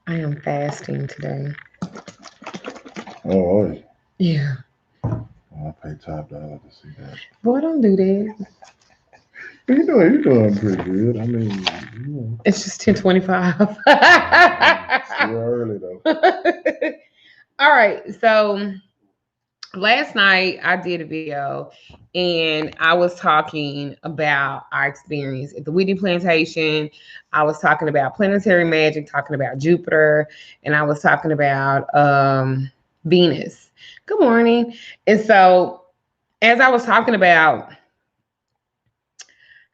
I am fasting today. Oh, Yeah. I'll pay $5 to see that. Boy, don't do that. You're doing pretty good. I mean, you know, It's just 10:25. still early though. All right. So last night I did a video and I was talking about our experience at the Whitney Plantation. I was talking about planetary magic, talking about Jupiter, and I was talking about Venus. Good morning. And so as I was talking about,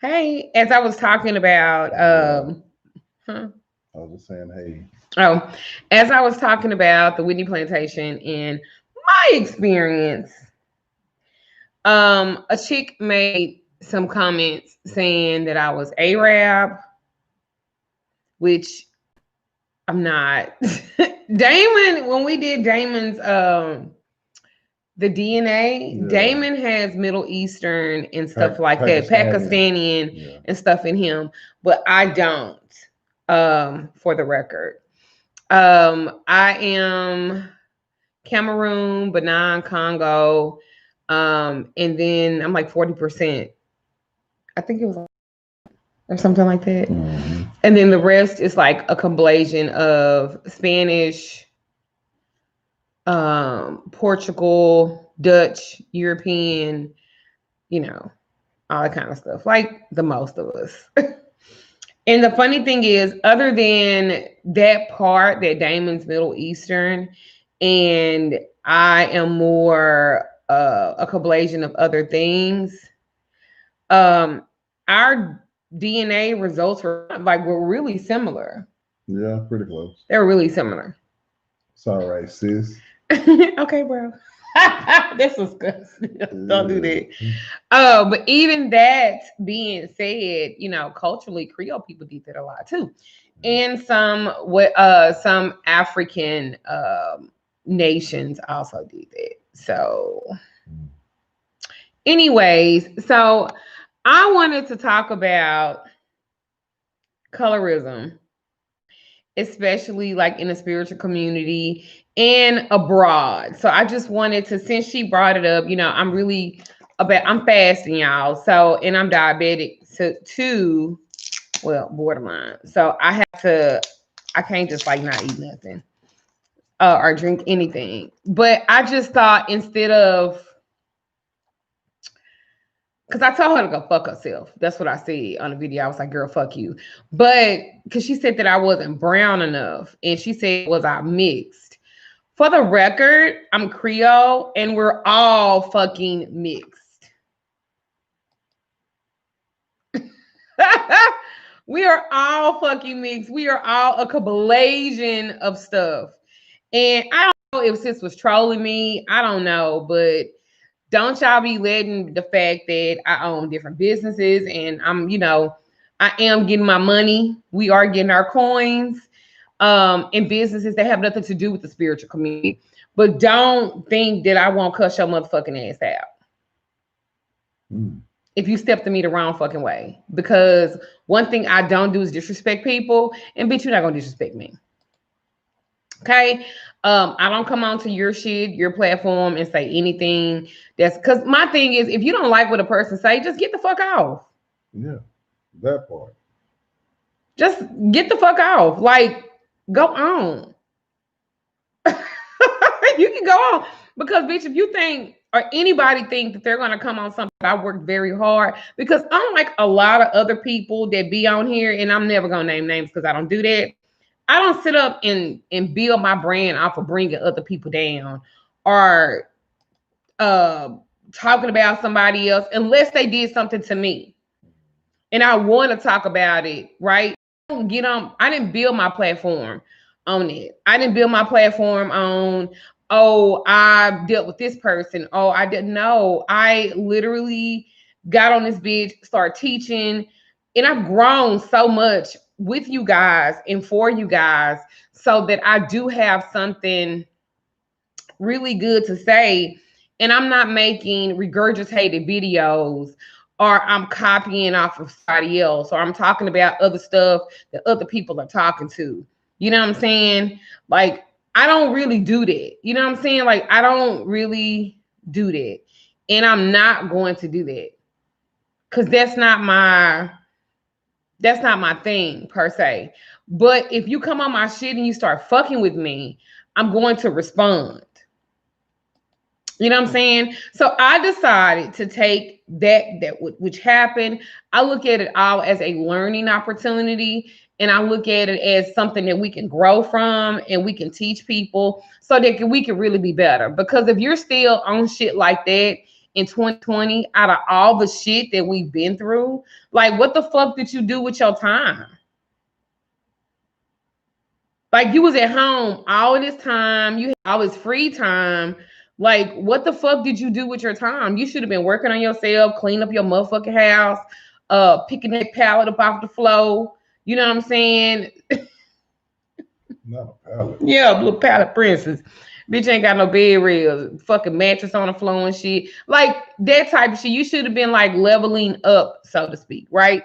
hey, as I was talking about Yeah, huh? I was just saying, hey, Oh, as I was talking about the Whitney Plantation and my experience, a chick made some comments saying that I was Arab, which I'm not. Damon, when we did Damon's the DNA, yeah, Damon has Middle Eastern and stuff like that, Pakistani, Pakistani yeah, and stuff in him, but I don't. For the record. I am Cameroon, Benin, Congo, and then I'm like 40%. I think it was or something like that. hmm, And then the rest is like a combination of Spanish, Portugal, Dutch, European, you know, all that kind of stuff. Like the most of us. And the funny thing is, other than that part, that Damon's Middle Eastern, and I am more a combination of other things. Our DNA results were really similar. yeah, pretty close. They're really similar. It's all right, sis. Okay, bro. This was good. Don't do Yeah, that. Oh, but even that being said, culturally, Creole people did that a lot too, yeah. and some African nations also did that. So, Mm. anyways, so I wanted to talk about colorism, especially like in the spiritual community and abroad. So I just wanted to, since she brought it up, I'm fasting, y'all. So, and I'm diabetic to well, borderline. So I can't just like not eat nothing or drink anything. But I just thought instead of, because I told her to go fuck herself. That's what I said on the video. I was like, girl, fuck you. But because she said that I wasn't brown enough. And she said, was I mixed? For the record, I'm Creole and we're all fucking mixed. We are all fucking mixed. We are all a combination of stuff. And I don't know if sis was trolling me. I don't know. But don't y'all be letting the fact that I own different businesses and I am getting my money. We are getting our coins in businesses that have nothing to do with the spiritual community. But don't think that I won't cuss your motherfucking ass out Mm. if you step to me the wrong fucking way. Because one thing I don't do is disrespect people, and bitch, you're not gonna disrespect me. Okay. I don't come onto your shit, your platform, and say anything that's because my thing is if you don't like what a person say, just get the fuck off. Yeah, that part. Just get the fuck off. Like, go on. You can go on. Because bitch, if you think or anybody think that they're gonna come on something, I worked very hard because unlike a lot of other people that be on here, and I'm never gonna name names because I don't do that. I don't sit up and build my brand off of bringing other people down or uh talking about somebody else unless they did something to me and I want to talk about it, right? I don't get on. I didn't build my platform on it. I didn't build my platform on, oh, I dealt with this person. Oh, I didn't know. I literally got on this bitch, start teaching, and I've grown so much with you guys and for you guys so that I do have something really good to say. And I'm not making regurgitated videos or I'm copying off of somebody else or I'm talking about other stuff that other people are talking to. You know what I'm saying? Like, I don't really do that. You know what I'm saying? Like, I don't really do that. And I'm not going to do that. Cause that's not my thing per se. But if you come on my shit and you start fucking with me, I'm going to respond. You know what I'm saying? So I decided to take which happened. I look at it all as a learning opportunity, and I look at it as something that we can grow from and we can teach people so that we can really be better. Because if you're still on shit like that in 2020, out of all the shit that we've been through, like what the fuck did you do with your time? Like you was at home all this time, you had all this free time. Like, what the fuck did you do with your time? You should have been working on yourself, clean up your motherfucking house, picking that pallet up off the floor. You know what I'm saying? Not a pallet. Yeah, little pallet princess. Bitch ain't got no bed rails, fucking mattress on the floor and shit. Like that type of shit. You should have been like leveling up, so to speak, right?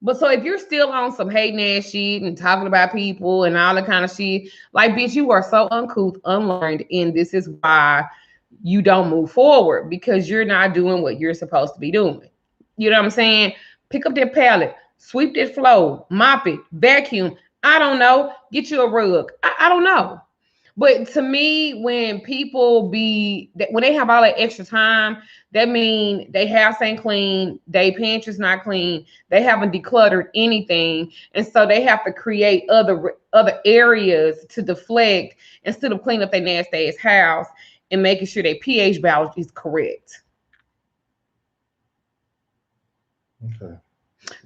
But so if you're still on some hating ass shit and talking about people and all that kind of shit, like bitch, you are so uncouth, unlearned, and this is why you don't move forward because you're not doing what you're supposed to be doing. You know what I'm saying? Pick up that pallet, sweep that floor, mop it, vacuum. I don't know. Get you a rug. I don't know. But to me, when people when they have all that extra time, that mean they house ain't clean, they pantry's not clean, they haven't decluttered anything, and so they have to create other areas to deflect instead of cleaning up their nasty ass house and making sure their pH balance is correct. Okay.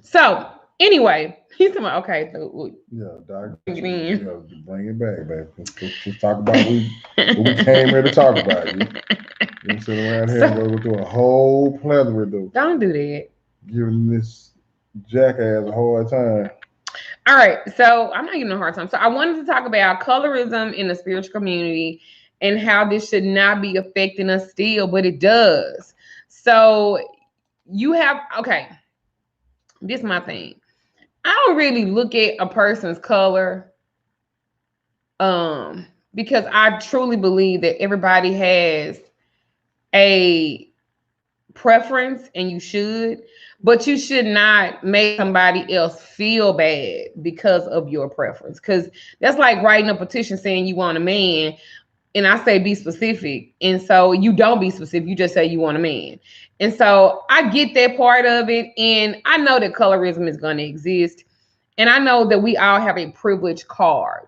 So anyway, he's talking about okay. So, Yeah, Doc. bring it in. Yeah, bring it back, baby. Let's talk about what we came here to talk about. You sit around here and go through a whole plethora of Don't do that. giving this jackass a hard time. All right, so I'm not giving a hard time. So I wanted to talk about colorism in the spiritual community and how this should not be affecting us still, but it does. So you have okay. This is my thing. I don't really look at a person's color, because I truly believe that everybody has a preference, and you should, but you should not make somebody else feel bad because of your preference. Because that's like writing a petition saying you want a man, and I say be specific, and so you don't be specific. You just say you want a man, and so I get that part of it, and I know that colorism is going to exist, and I know that we all have a privilege card,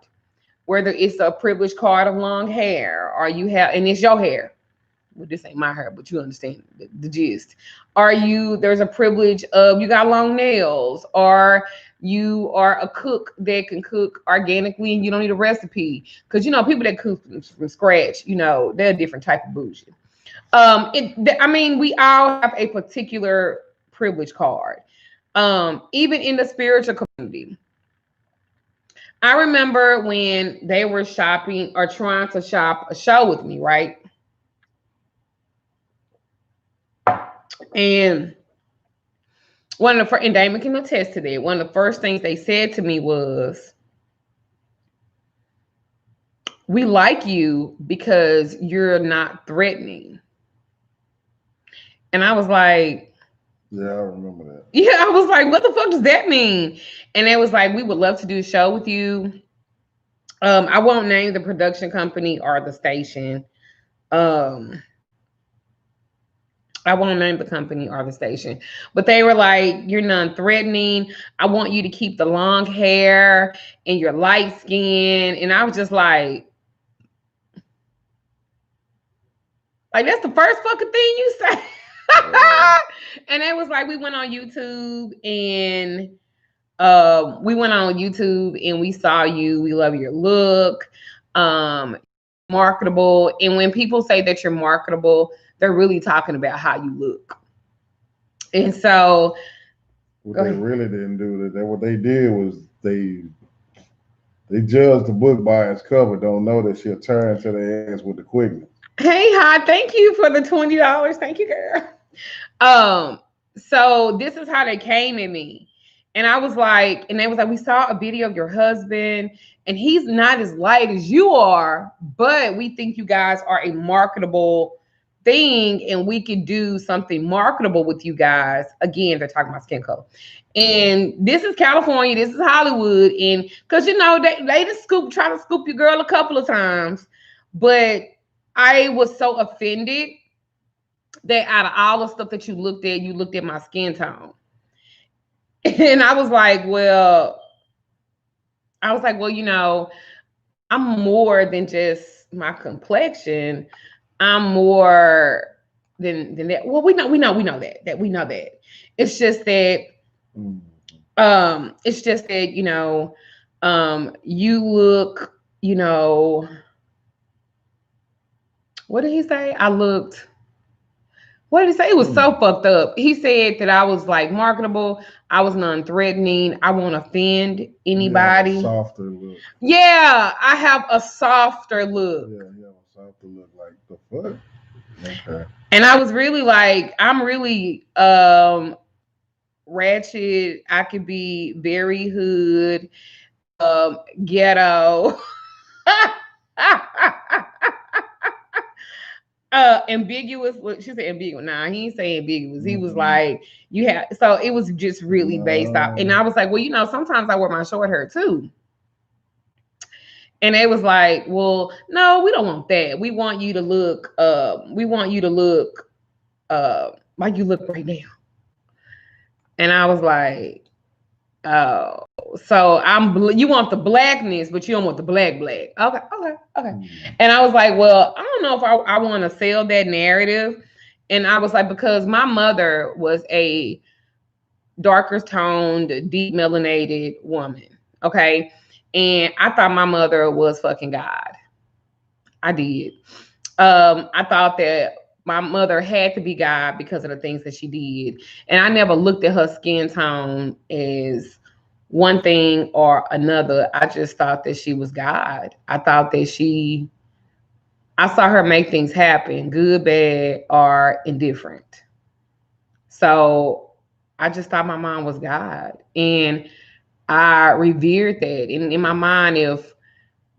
whether it's a privilege card of long hair, or you have, and it's your hair. Well, this ain't my hair, but you understand the gist. There's a privilege of you got long nails, or you are a cook that can cook organically and you don't need a recipe. Because, people that cook from scratch, they're a different type of bougie. We all have a particular privilege card. Even in the spiritual community. I remember when they were shopping or trying to shop a show with me, right? And and Damon can attest to that. One of the first things they said to me was, "We like you because you're not threatening." And I was like, yeah, I remember that. Yeah, I was like, what the fuck does that mean? And it was like, we would love to do a show with you. I won't name the production company or the station. I won't name the company or the station, but they were like, you're non-threatening. I want you to keep the long hair and your light skin. And I was just like that's the first fucking thing you say. And it was like, we went on YouTube and we saw you. We love your look. Marketable. And when people say that you're marketable, they're really talking about how you look. And so what they really didn't do that. What they did was they judged the book by its cover. Don't know that she'll turn to their ass with the quickness. Hey, hi, thank you for the $20. Thank you, girl. So this is how they came at me. And I was like, and they was like, we saw a video of your husband, and he's not as light as you are, but we think you guys are a marketable thing, and we could do something marketable with you guys. Again, they're talking about skin color. And this is California, this is Hollywood, and because they just try to scoop your girl a couple of times, but I was so offended that out of all the stuff that you looked at my skin tone. And I was like, well, I'm more than just my complexion. I'm more than that. Well, we know that. It's just that, you look, what did he say? What did he say? It was so fucked up. He said that I was like marketable. I was non-threatening. I won't offend anybody. Softer look. Yeah, I have a softer look. Yeah, you have a softer look. Like the fuck? Okay. And I was really like, I'm really ratchet. I could be very hood, ghetto. Ambiguous. Well, she said ambiguous. Nah, he ain't say ambiguous. He was like, you have. So it was just really based off. And I was like, well, sometimes I wear my short hair too. And they was like, well, no, we don't want that. We want you to look. Like you look right now. And I was like, oh, so you want the blackness, but you don't want the black. Okay. And I was like, well, I don't know if I want to sell that narrative. And I was like, because my mother was a darker toned, deep melanated woman. Okay. And I thought my mother was fucking God. I did. I thought that my mother had to be God because of the things that she did. And I never looked at her skin tone as one thing or another. I just thought that she was God. I thought that I saw her make things happen, good, bad, or indifferent. So I just thought my mom was God. And I revered that. And in my mind, if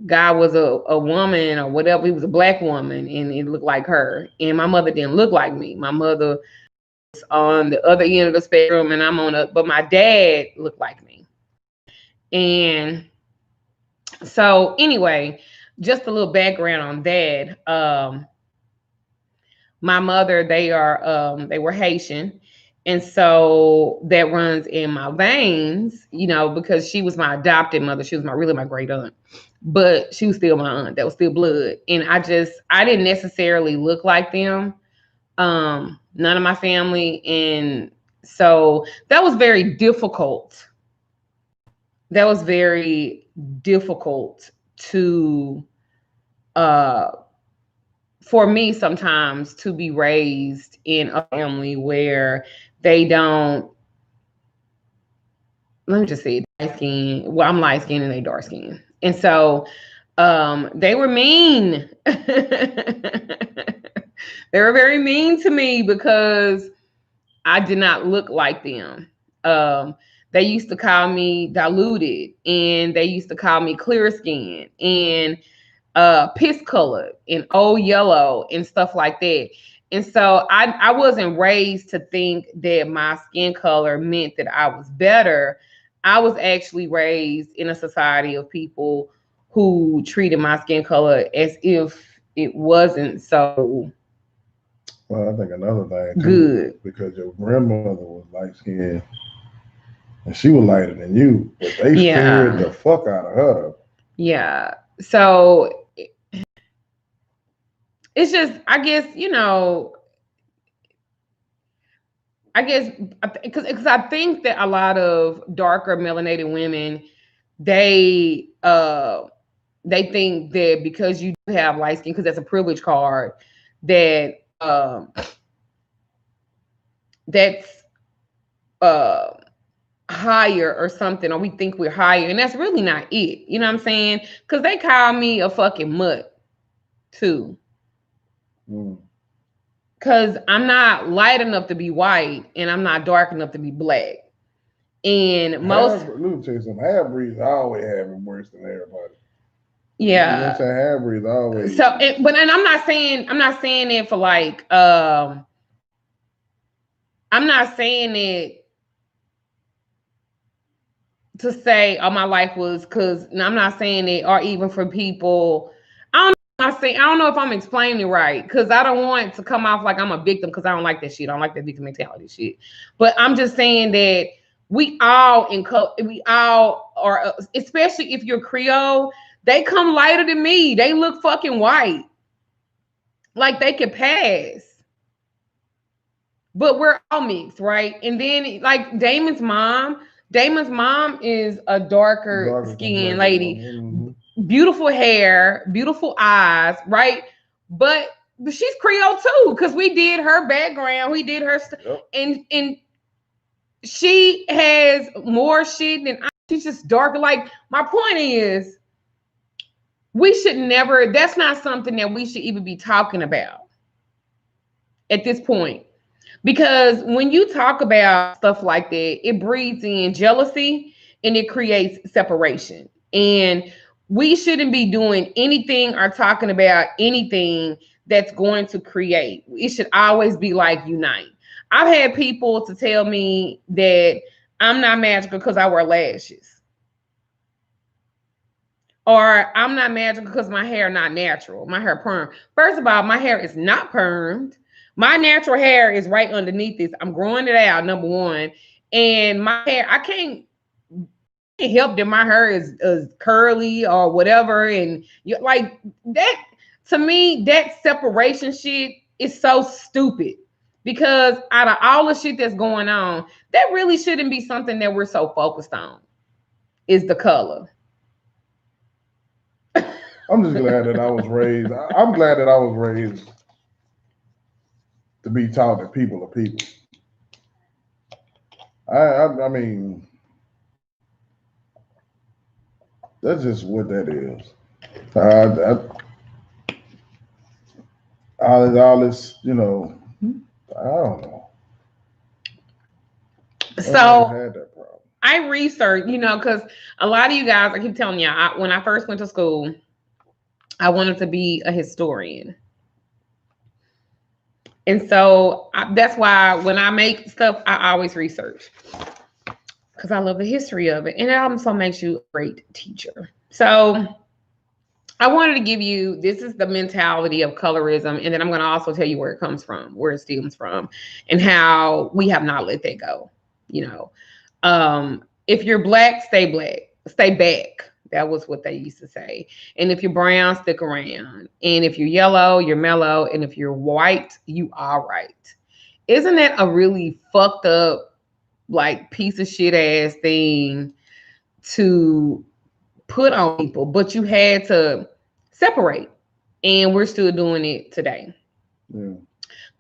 God was a woman or whatever, he was a black woman and it looked like her. And my mother didn't look like me. My mother was on the other end of the spectrum and but my dad looked like me. And so anyway, just a little background on that. My mother, they were Haitian. And so that runs in my veins, because she was my adopted mother. She was really my great aunt, but she was still my aunt. That was still blood. And I didn't necessarily look like them. None of my family. And so that was very difficult. That was very difficult to, for me sometimes to be raised in a family where they don't, let me just say light skin. Well, I'm light skinned and they dark skinned. And so they were mean. They were very mean to me because I did not look like them. They used to call me diluted, and they used to call me clear skin and piss colored and old yellow and stuff like that. And so I wasn't raised to think that my skin color meant that I was better. I was actually raised in a society of people who treated my skin color as if it wasn't so. Well, I think another thing too, good, because your grandmother was light skinned and she was lighter than you, but they scared the fuck out of her. Yeah. So it's just, I guess, because I think that a lot of darker melanated women, they think that because you do have light skin, because that's a privilege card, that that's higher or something, or we think we're higher, and that's really not it. You know what I'm saying? Because they call me a fucking mutt too. Because I'm not light enough to be white, and I'm not dark enough to be black. And most, let me tell you something. Half breeds always have it worse than everybody. yeah. You know what I'm saying? Half breeds always. So, but and I'm not saying it for like, I'm not saying it to say, oh, my life was, because I'm not saying it, or even for people. I don't know if I'm explaining it right, because I don't want to come off like I'm a victim, because I don't like that shit. I don't like that victim mentality shit. But I'm just saying that we all are, especially if you're Creole, they come lighter than me. They look fucking white, like they could pass. But we're all mixed, right? And then like Damon's mom is a darker skinned lady. Mm-hmm. Beautiful hair, beautiful eyes, right? But she's Creole too, because we did her background, we did her yep. and she has more shit than she's just darker. Like, my point is, we should never, that's not something that we should even be talking about at this point. Because when you talk about stuff like that, it breeds in jealousy and it creates separation. And we shouldn't be doing anything or talking about anything that's going to create. It should always be like unite. I've had people to tell me that I'm not magical because I wear lashes. Or I'm not magical because my hair not natural. My hair perm. First of all, my hair is not permed. My natural hair is right underneath this. I'm growing it out, number one. And my hair, I can't help that my hair is curly or whatever. And you like that, to me, that separation shit is so stupid. Because out of all the shit that's going on, that really shouldn't be something that we're so focused on, is the color. I'm just glad that I was raised. I'm glad that I was raised to be taught that people are people. I mean, that's just what that is. All this, you know, I don't know. So I had that problem. I researched, because a lot of you guys, I keep telling you, when I first went to school, I wanted to be a historian. And so that's why when I make stuff, I always research, because I love the history of it. And it also makes you a great teacher. So I wanted to give you, this is the mentality of colorism. And then I'm going to also tell you where it comes from, where it stems from, and how we have not let that go. If you're black, stay back. That was what they used to say. And if you're brown, stick around. And if you're yellow, you're mellow. And if you're white, you are right. Isn't that a really fucked up, like, piece of shit ass thing to put on people? But you had to separate. And we're still doing it today. Yeah.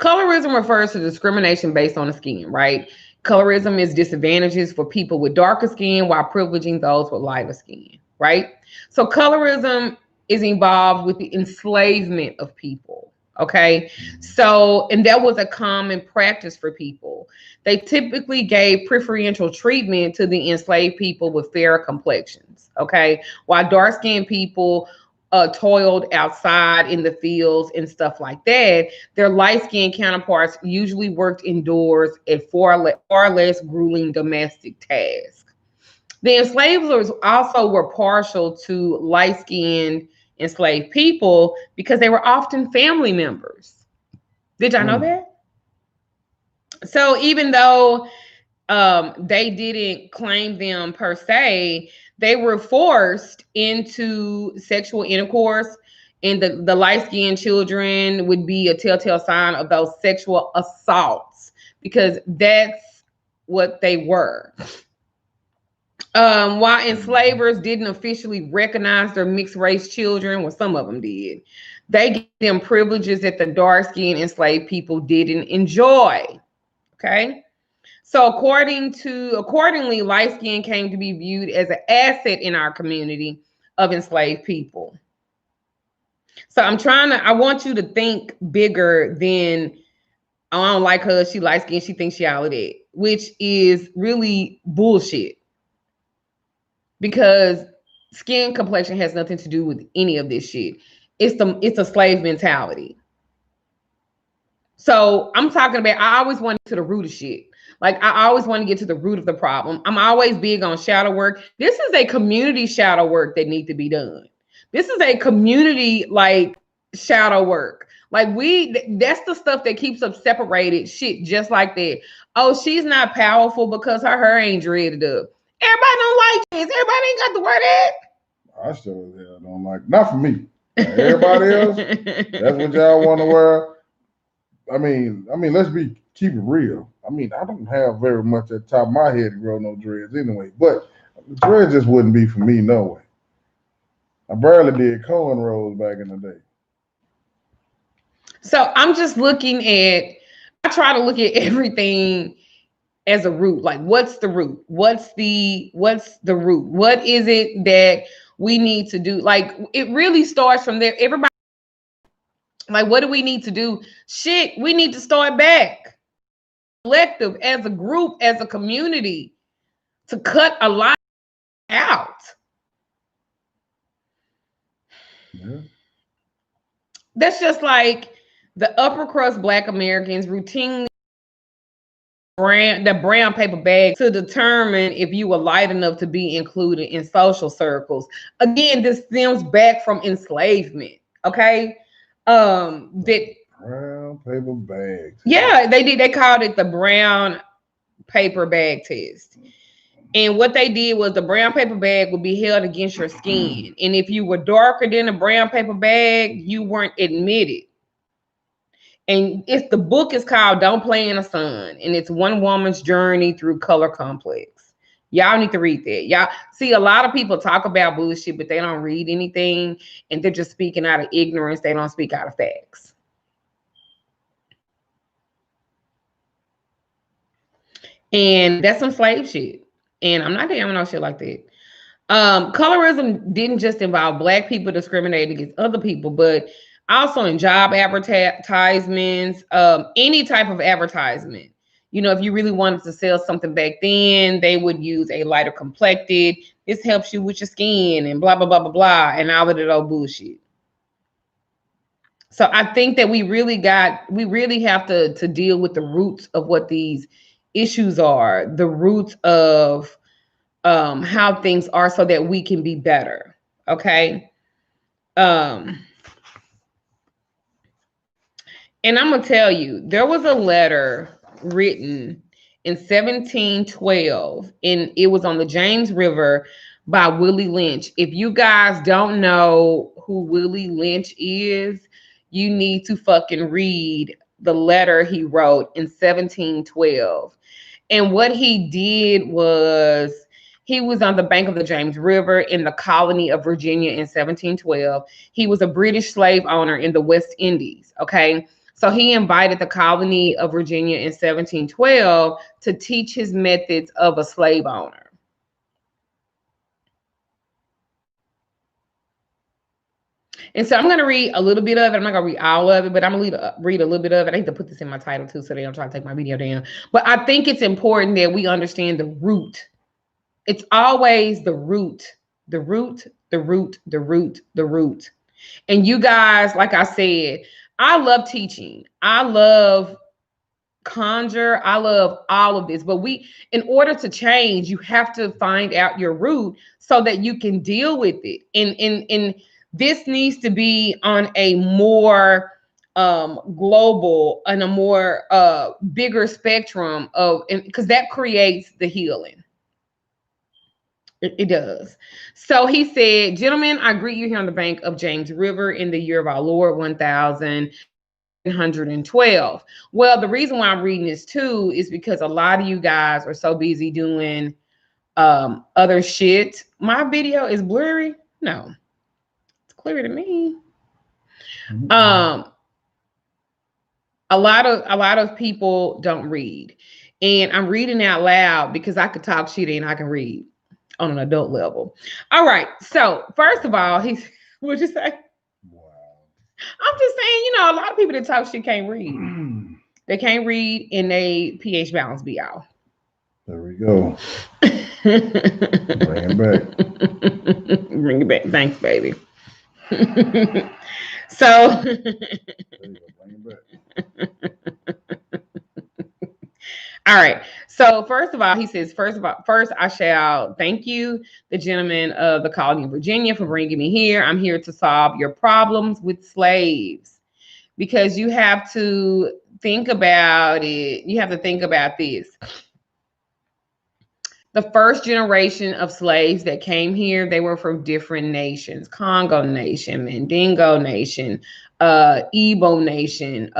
Colorism refers to discrimination based on the skin, right? Colorism is disadvantages for people with darker skin while privileging those with lighter skin, right? So colorism is involved with the enslavement of people, okay? So, and that was a common practice for people. They typically gave preferential treatment to the enslaved people with fairer complexions, okay? While dark-skinned people toiled outside in the fields and stuff like that, their light-skinned counterparts usually worked indoors at far less grueling domestic tasks. The enslavers also were partial to light-skinned enslaved people because they were often family members. Did y'all know that? So even though they didn't claim them per se, they were forced into sexual intercourse, and the light-skinned children would be a telltale sign of those sexual assaults, because that's what they were. While enslavers didn't officially recognize their mixed race children, well, some of them did, they gave them privileges that the dark-skinned enslaved people didn't enjoy. Okay. So accordingly, light skin came to be viewed as an asset in our community of enslaved people. So I want you to think bigger than Oh, I don't like her. She light skin. She thinks she all of that, which is really bullshit because skin complexion has nothing to do with any of this shit. It's a slave mentality. So I'm talking about, I always want to get to the root of shit. Like I always want to get to the root of the problem. I'm always big on shadow work. This is a community shadow work that need to be done. This is a community like shadow work. Like that's the stuff that keeps us separated. Shit, just like that. Oh, she's not powerful because her hair ain't dreaded up. Everybody don't like this. Everybody ain't got to wear that. I sure as hell don't like. Not for me. Everybody else, that's what y'all want to wear. I mean, let's keep it real. I mean, I don't have very much at the top of my head to grow no dreads anyway, but dreads just wouldn't be for me, no way. I barely did cornrows back in the day. So I'm just looking at, I try to look at everything as a root. Like, what's the root? What's the root? What is it that we need to do? Like, it really starts from there. Everybody, like, what do we need to do? Shit, we need to start back. Collective, as a group, as a community, to cut a lot out. Yeah. That's just like the upper crust Black Americans routinely the brown paper bag to determine if you were light enough to be included in social circles. Again, this stems back from enslavement. Okay. That brown paper bags. Yeah, they did. They called it the brown paper bag test. And what they did was the brown paper bag would be held against your skin. And if you were darker than a brown paper bag, you weren't admitted. And the book is called Don't Play in the Sun. And it's one woman's journey through color complex. Y'all need to read that. Y'all see, a lot of people talk about bullshit, but they don't read anything. And they're just speaking out of ignorance. They don't speak out of facts. And that's some slave shit. And I'm not down with no shit like that. Colorism didn't just involve Black people discriminating against other people, but also in job advertisements, any type of advertisement. You know, if you really wanted to sell something back then, they would use a lighter complected. This helps you with your skin and blah, blah, blah, blah, blah, and all of that old bullshit. So I think that we really have to deal with the roots of what these issues are, the roots of how things are, so that we can be better. Okay. And I'm gonna tell you, there was a letter written in 1712, and it was on the James River by Willie Lynch. If you guys don't know who Willie Lynch is, you need to fucking read the letter he wrote in 1712. And what he did was, he was on the bank of the James River in the colony of Virginia in 1712. He was a British slave owner in the West Indies. Okay. So he invited the colony of Virginia in 1712 to teach his methods of a slave owner. And so I'm going to read a little bit of it. I'm not going to read all of it, but I'm going to read a little bit of it. I need to put this in my title too, so they don't try to take my video down. But I think it's important that we understand the root. It's always the root, the root, the root, the root, the root. And you guys, like I said, I love teaching. I love conjure. I love all of this. But in order to change, you have to find out your root so that you can deal with it. And this needs to be on a more global and a more bigger spectrum because that creates the healing. It does. So he said, gentlemen, I greet you here on the bank of James River in the year of our Lord 1112. Well, the reason why I'm reading this too is because a lot of you guys are so busy doing other shit. My video is blurry. No, it's clear to me. A lot of people don't read, and I'm reading out loud because I could talk shit and I can read on an adult level. All right. So first of all, what'd you say? Wow. I'm just saying, a lot of people that talk shit can't read. They can't read and they pH balance be off. There we go. Bring it back. Bring it back. Thanks, baby. So There you go. Bring it back. all right. So first of all, he says, first I shall thank you, the gentleman of the colony of Virginia, for bringing me here. I'm here to solve your problems with slaves, because you have to think about it. You have to think about this. The first generation of slaves that came here, they were from different nations: Congo nation, Mandingo nation, Igbo nation,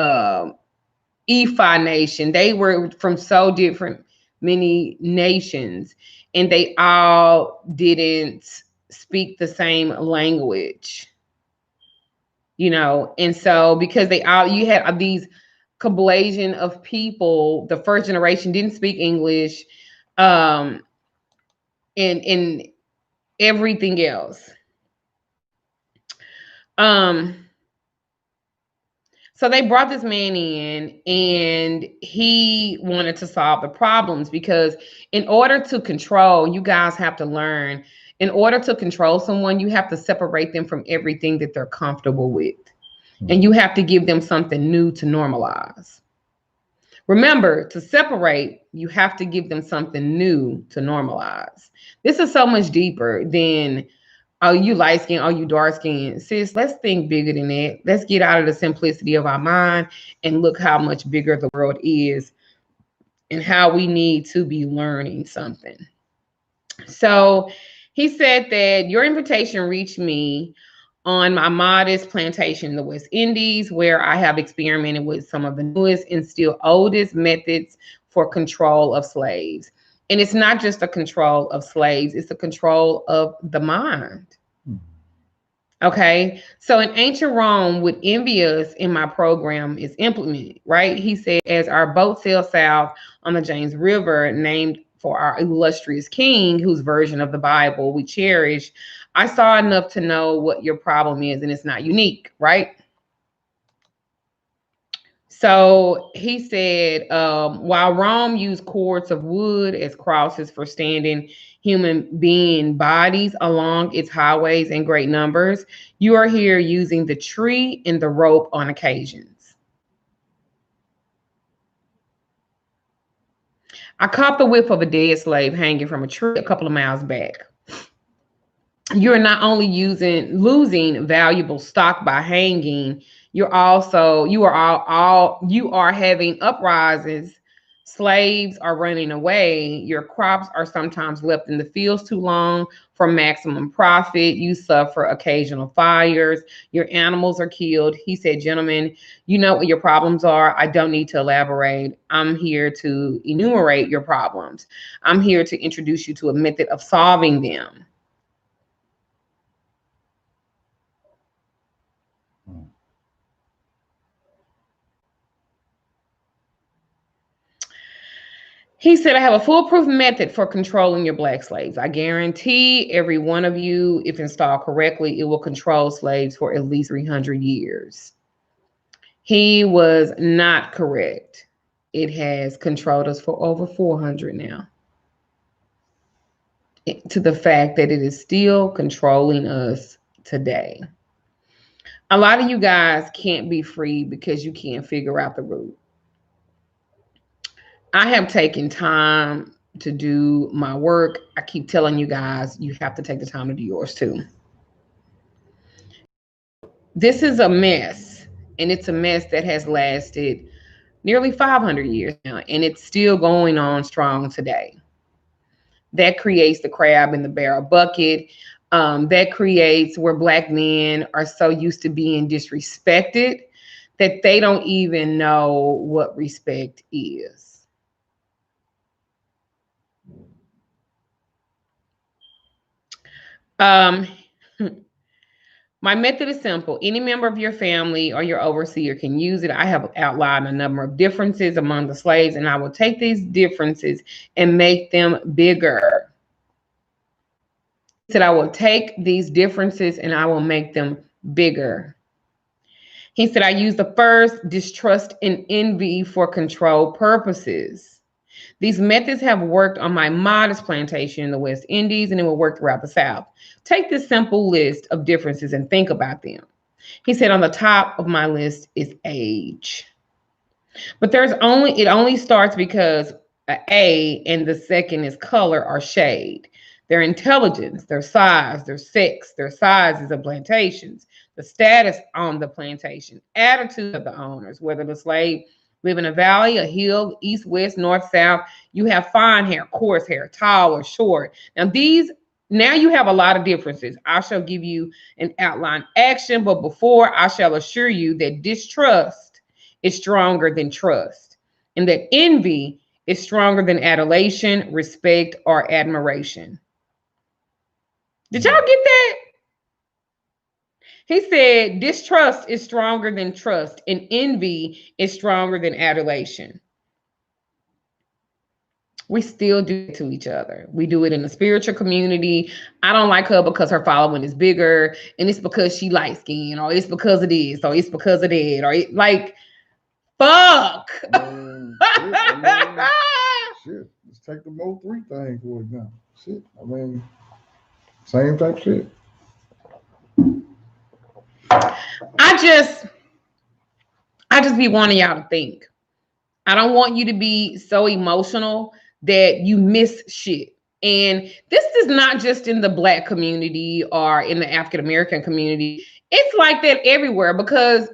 Ifa nation. They were from so different many nations, and they all didn't speak the same language, you know. And so because they all, you had these coblation of people, the first generation didn't speak English, um and everything else. um So they brought this man in and he wanted to solve the problems, because in order to control, you guys have to learn, in order to control someone, you have to separate them from everything that they're comfortable with. And you have to give them something new to normalize. Remember, to separate, you have to give them something new to normalize. This is so much deeper than, oh, you light skin, oh, you dark skin. Sis, let's think bigger than that. Let's get out of the simplicity of our mind and look how much bigger the world is and how we need to be learning something. So he said that your invitation reached me on my modest plantation in the West Indies, where I have experimented with some of the newest and still oldest methods for control of slaves. And it's not just a control of slaves, it's a control of the mind. Okay. So in ancient Rome, what envious in my program is implemented, right? He said, as our boat sailed south on the James River, named for our illustrious king, whose version of the Bible we cherish, I saw enough to know what your problem is, and it's not unique, right? So he said, while Rome used cords of wood as crosses for standing human being bodies along its highways in great numbers, you are here using the tree and the rope on occasions. I caught the whiff of a dead slave hanging from a tree a couple of miles back. You're not only losing valuable stock by hanging, you are having uprisings. Slaves are running away. Your crops are sometimes left in the fields too long for maximum profit. You suffer occasional fires. Your animals are killed. He said, gentlemen, you know what your problems are. I don't need to elaborate. I'm here to enumerate your problems. I'm here to introduce you to a method of solving them. He said, I have a foolproof method for controlling your black slaves. I guarantee every one of you, if installed correctly, it will control slaves for at least 300 years. He was not correct. It has controlled us for over 400 now. To the fact that it is still controlling us today. A lot of you guys can't be free because you can't figure out the root. I have taken time to do my work. I keep telling you guys, you have to take the time to do yours too. This is a mess, and it's a mess that has lasted nearly 500 years now, and it's still going on strong today. That creates the crab in the barrel bucket. That creates where black men are so used to being disrespected that they don't even know what respect is. My method is simple. Any member of your family or your overseer can use it. I have outlined a number of differences among the slaves, and I will take these differences and make them bigger. He said, I will take these differences and I will make them bigger. He said, I use the first, distrust and envy for control purposes. These methods have worked on my modest plantation in the West Indies, and it will work throughout the South. Take this simple list of differences and think about them. He said, on the top of my list is age. But it only starts because A and the second is color or shade. Their intelligence, their size, their sex, their sizes of plantations, the status on the plantation, attitude of the owners, whether the slave live in a valley, a hill, east, west, north, south. You have fine hair, coarse hair, tall or short. Now you have a lot of differences. I shall give you an outline action, but before I shall assure you that distrust is stronger than trust, and that envy is stronger than adulation, respect, or admiration. Did y'all get that? He said distrust is stronger than trust, and envy is stronger than adulation. We still do it to each other. We do it in the spiritual community. I don't like her because her following is bigger, and it's because she light skinned, or it's because of this, or it's because of that, or like, fuck. Shit. Let's take the Mo 3 thing for example. Shit. I mean, same type shit. I just be wanting y'all to think. I don't want you to be so emotional that you miss shit. And this is not just in the Black community or in the African American community. It's like that everywhere, because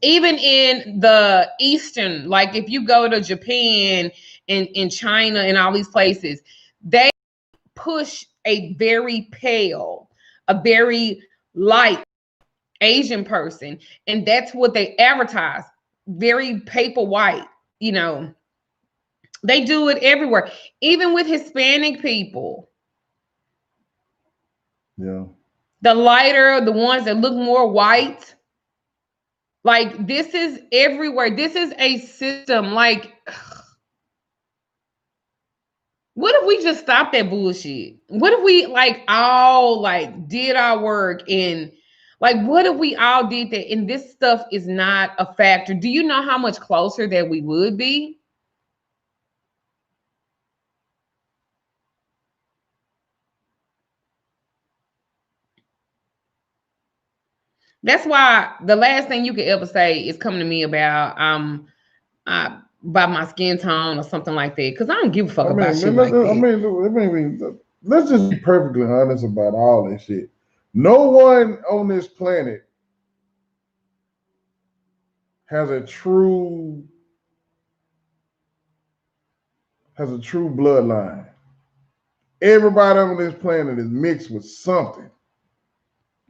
even in the Eastern, like if you go to Japan and in China and all these places, they push a very pale, a very light Asian person, and that's what they advertise. Very paper white, you know. They do it everywhere, even with Hispanic people. Yeah. The lighter, the ones that look more white. Like, this is everywhere. This is a system. Like, what if we just stopped that bullshit? What if we like all like did our work, and like what if we all did that and this stuff is not a factor? Do you know how much closer that we would be? That's why the last thing you could ever say is come to me about by my skin tone or something like that, because I don't give a fuck about shit like that. Let's just be perfectly honest about all this shit. No one on this planet has a true bloodline. Everybody on this planet is mixed with something.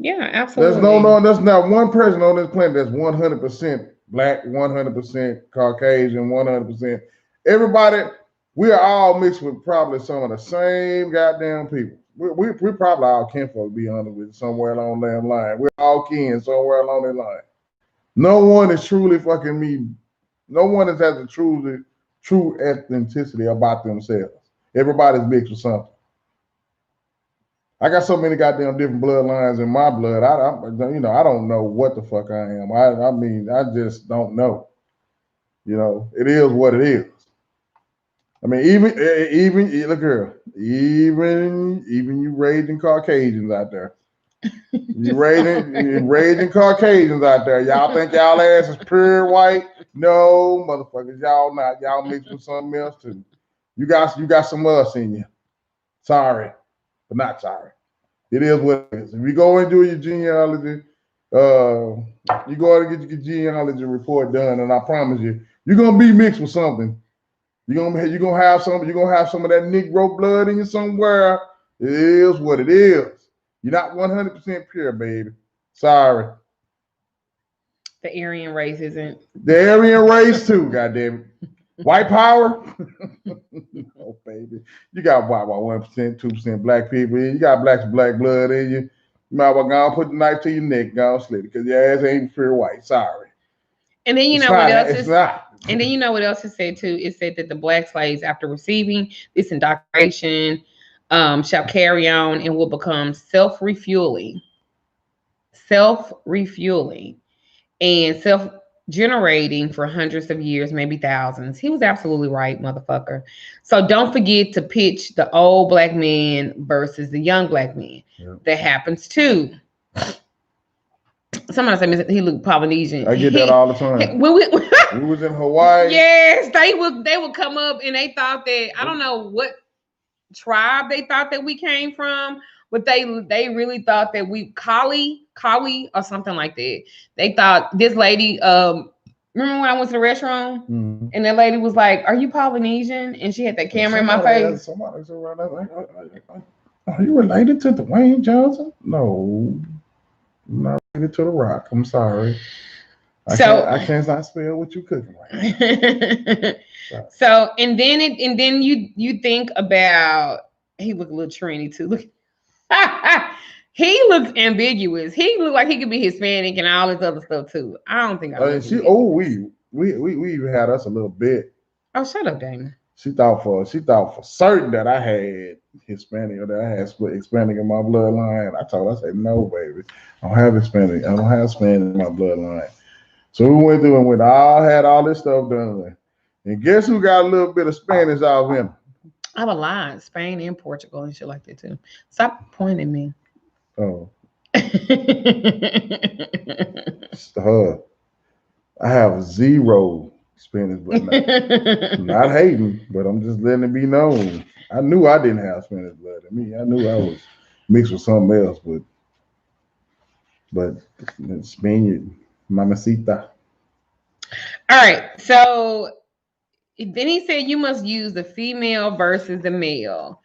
Yeah, absolutely. There's not one person on this planet that's 100% Black, 100% Caucasian, 100%. Everybody, we are all mixed with probably some of the same goddamn people. We probably all kinfolk, to be honest with you, somewhere along that line. We're all kin somewhere along that line. No one is truly fucking me. No one has a true authenticity about themselves. Everybody's mixed with something. I got so many goddamn different bloodlines in my blood. I don't know what the fuck I am. I just don't know. You know, it is what it is. I mean, even look, girl, even you raising Caucasians out there. You raising Caucasians out there. Y'all think y'all ass is pure white? No, motherfuckers, y'all not. Y'all mixed with something else too. You got some us in you. Sorry, but not sorry. It is what it is. If you go and do your genealogy, you go and get your genealogy report done, and I promise you, you're gonna be mixed with something. You're gonna have some of that Negro blood in you somewhere. It is what it is. You're not 100% pure, baby. Sorry. The Aryan race isn't. The Aryan race too, goddamn it. White power? Oh, baby. You got what, 1%, 2% black people. You got black blood in you. You might well go and put the knife to your neck, go and slit it, because your ass ain't pure white. Sorry. And then you know what else is and then you know what else is said too? It said that the black slaves, after receiving this indoctrination, shall carry on and will become self-refueling. Self-refueling. and self-generating for hundreds of years, maybe thousands. He was absolutely right, motherfucker. So don't forget to pitch the old black man versus the young black man. Yeah. That happens too. Somebody said he looked Polynesian. I get that all the time. When we was in Hawaii. Yes, they would come up and they thought that, I don't know what tribe they thought that we came from, but they really thought that we Kali or something like that. They thought this lady, remember when I went to the restaurant and that lady was like, "Are you Polynesian?" And she had that camera in my face. Somebody said, "Are you related to Dwayne Johnson?" No, I'm not related to The Rock. I'm sorry. I can't not spell what you cooking right now. So and then you think about, he looked a little trendy too. Look, he looks ambiguous. He looked like he could be Hispanic and all this other stuff too. I don't think we even had us a little bit. Oh, shut up, Dana. She thought for certain that I had Hispanic or that I had split Hispanic in my bloodline. I told her, I said, no, baby, I don't have Hispanic. I don't have Spanish in my bloodline. So we went through and had all this stuff done. And guess who got a little bit of Spanish out of him? I have a lot. Spain and Portugal and shit like that too. Stop pointing at me. Oh. I have zero Spanish blood. Not hating, but I'm just letting it be known. I knew I didn't have Spanish blood in me. I knew I was mixed with something else, but Spaniard, mamacita. All right, so then he said you must use the female versus the male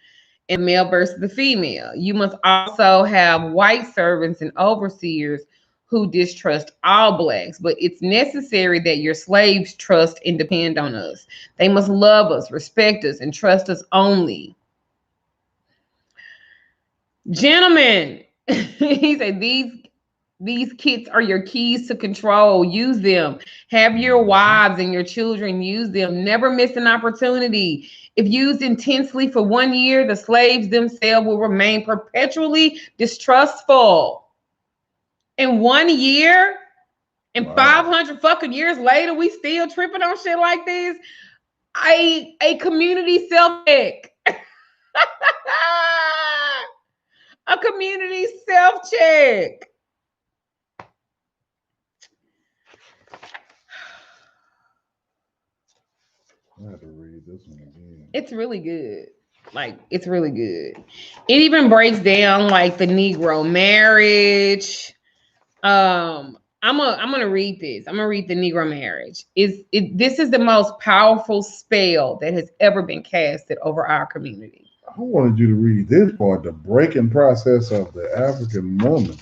and male versus the female. You must also have white servants and overseers who distrust all blacks, but it's necessary that your slaves trust and depend on us. They must love us, respect us, and trust us only. Gentlemen, he said these kits are your keys to control. Use them. Have your wives and your children use them. Never miss an opportunity. If used intensely for 1 year, the slaves themselves will remain perpetually distrustful. In 1 year, and 500 fucking years later, we still tripping on shit like this. A community self-check. A community self-check. I have to read this one again. It's really good. Like, it's really good. It even breaks down like the Negro marriage. I'm gonna read this. I'm gonna read the Negro marriage. This is the most powerful spell that has ever been casted over our community. I wanted you to read this part, the breaking process of the African woman.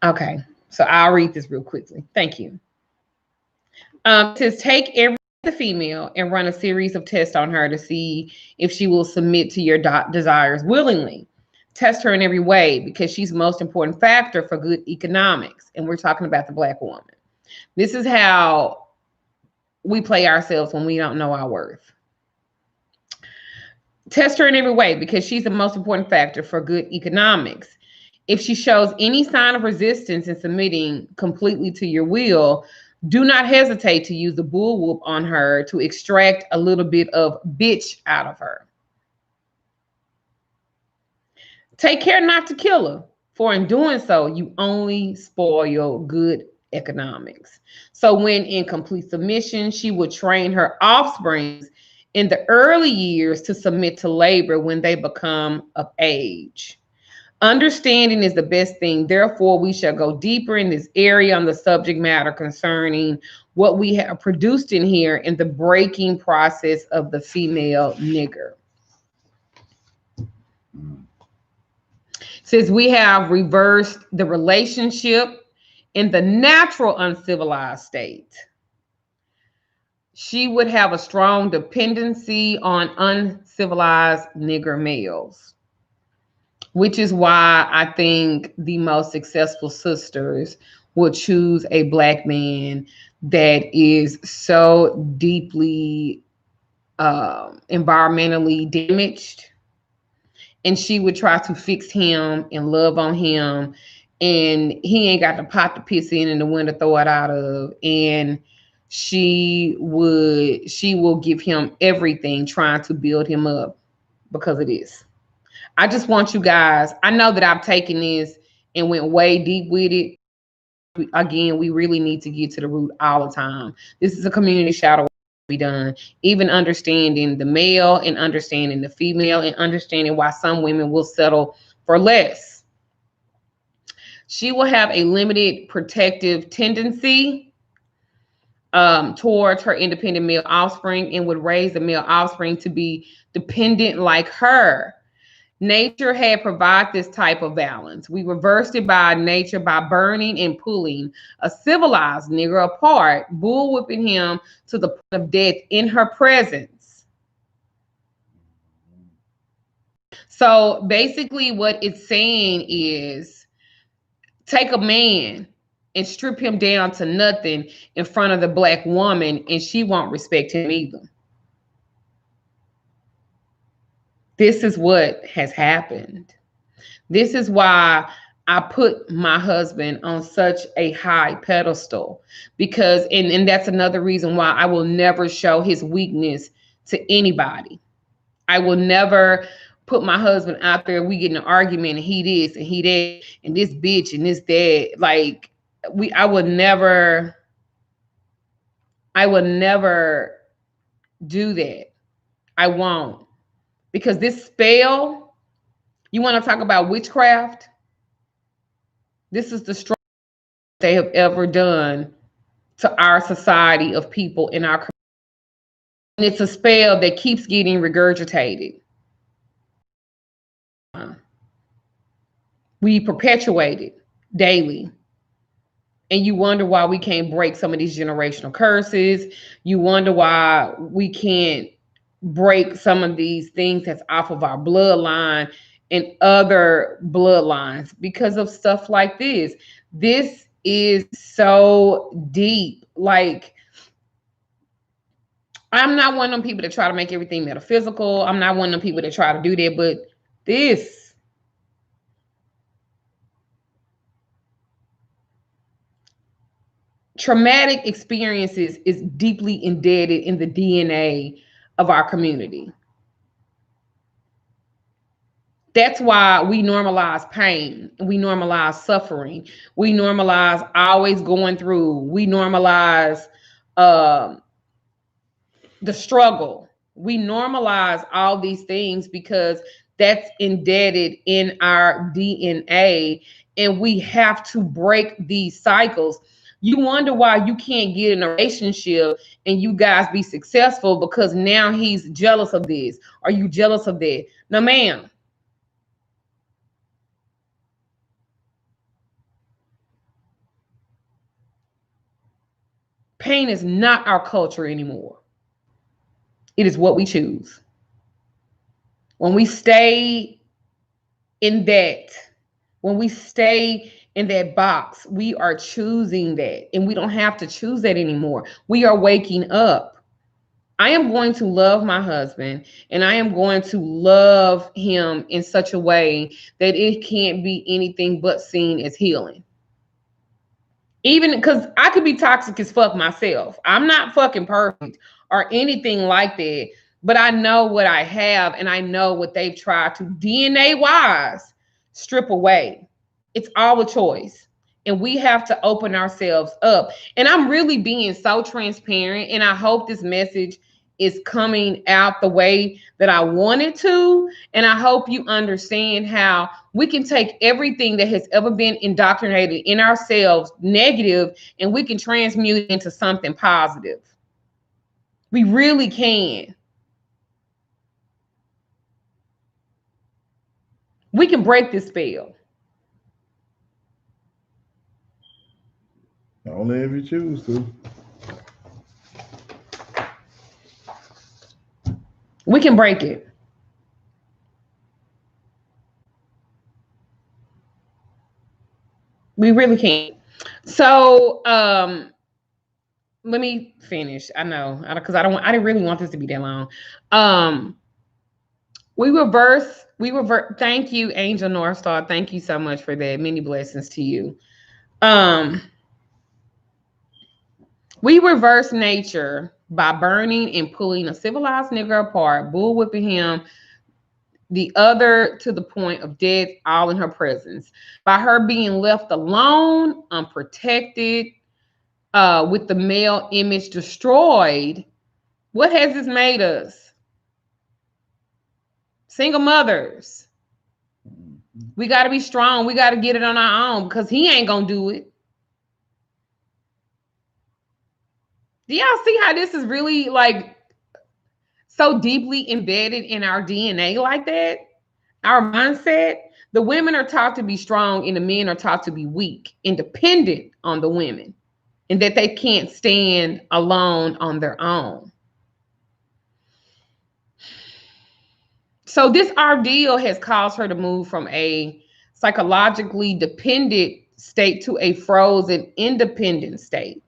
Okay, so I'll read this real quickly. Thank you. It says take every female and run a series of tests on her to see if she will submit to your desires willingly. Test her in every way because she's the most important factor for good economics. And we're talking about the Black woman. This is how we play ourselves when we don't know our worth. Test her in every way because she's the most important factor for good economics. If she shows any sign of resistance in submitting completely to your will, do not hesitate to use the bull whoop on her to extract a little bit of bitch out of her. Take care not to kill her, for in doing so, you only spoil good economics. So when in complete submission, she would train her offsprings in the early years to submit to labor when they become of age. Understanding is the best thing. Therefore, we shall go deeper in this area on the subject matter concerning what we have produced in here in the breaking process of the female nigger. Since we have reversed the relationship in the natural uncivilized state, she would have a strong dependency on uncivilized nigger males, which is why I think the most successful sisters will choose a Black man that is so deeply environmentally damaged. And she would try to fix him and love on him and he ain't got the pot to piss in and the window to throw it out of. And she will give him everything, trying to build him up because of this. I just want you guys, I know that I've taken this and went way deep with it. Again, we really need to get to the root all the time. This is a community shadow be done. Even understanding the male and understanding the female and understanding why some women will settle for less. She will have a limited protective tendency towards her independent male offspring and would raise the male offspring to be dependent like her. Nature had provided this type of balance. We reversed it by nature by burning and pulling a civilized nigger apart, bullwhipping him to the point of death in her presence. So basically what it's saying is take a man and strip him down to nothing in front of the black woman and she won't respect him either. This is what has happened. This is why I put my husband on such a high pedestal, because, and that's another reason why I will never show his weakness to anybody. I will never put my husband out there. We get in an argument and he this and he that and this bitch and this that. Like I would never do that. I won't. Because this spell, you want to talk about witchcraft? This is the strongest they have ever done to our society of people in our community. And it's a spell that keeps getting regurgitated. We perpetuate it daily. And you wonder why we can't break some of these generational curses. You wonder why we can't break some of these things that's off of our bloodline and other bloodlines because of stuff like this. This is so deep. Like, I'm not one of them people that try to make everything metaphysical. I'm not one of them people that try to do that, but this, traumatic experiences is deeply embedded in the DNA of our community. That's why we normalize pain. We normalize suffering. We normalize always going through. We normalize the struggle. We normalize all these things because that's embedded in our DNA, and we have to break these cycles. You wonder why you can't get in a relationship and you guys be successful because now he's jealous of this. Are you jealous of that? No, ma'am. Pain is not our culture anymore. It is what we choose. When we stay in that, when we stay in that box, we are choosing that, and we don't have to choose that anymore. We are waking up. I am going to love my husband, and I am going to love him in such a way that it can't be anything but seen as healing. Even because I could be toxic as fuck myself. I'm not fucking perfect or anything like that, but I know what I have, and I know what they've tried to DNA wise strip away. It's all a choice. And we have to open ourselves up. And I'm really being so transparent. And I hope this message is coming out the way that I want it to. And I hope you understand how we can take everything that has ever been indoctrinated in ourselves, negative, and we can transmute it into something positive. We really can. We can break this spell. Only if you choose to. We can break it. We really can. So let me finish. I know, because I didn't really want this to be that long. We reverse. Thank you, Angel North Star. Thank you so much for that. Many blessings to you. Um, we reverse nature by burning and pulling a civilized nigga apart, bull whipping him, the other to the point of death, all in her presence. By her being left alone, unprotected, with the male image destroyed, what has this made us? Single mothers. We got to be strong. We got to get it on our own because he ain't going to do it. Do y'all see how this is really like so deeply embedded in our DNA like that? Our mindset. The women are taught to be strong and the men are taught to be weak, independent on the women, and that they can't stand alone on their own. So this ordeal has caused her to move from a psychologically dependent state to a frozen independent state.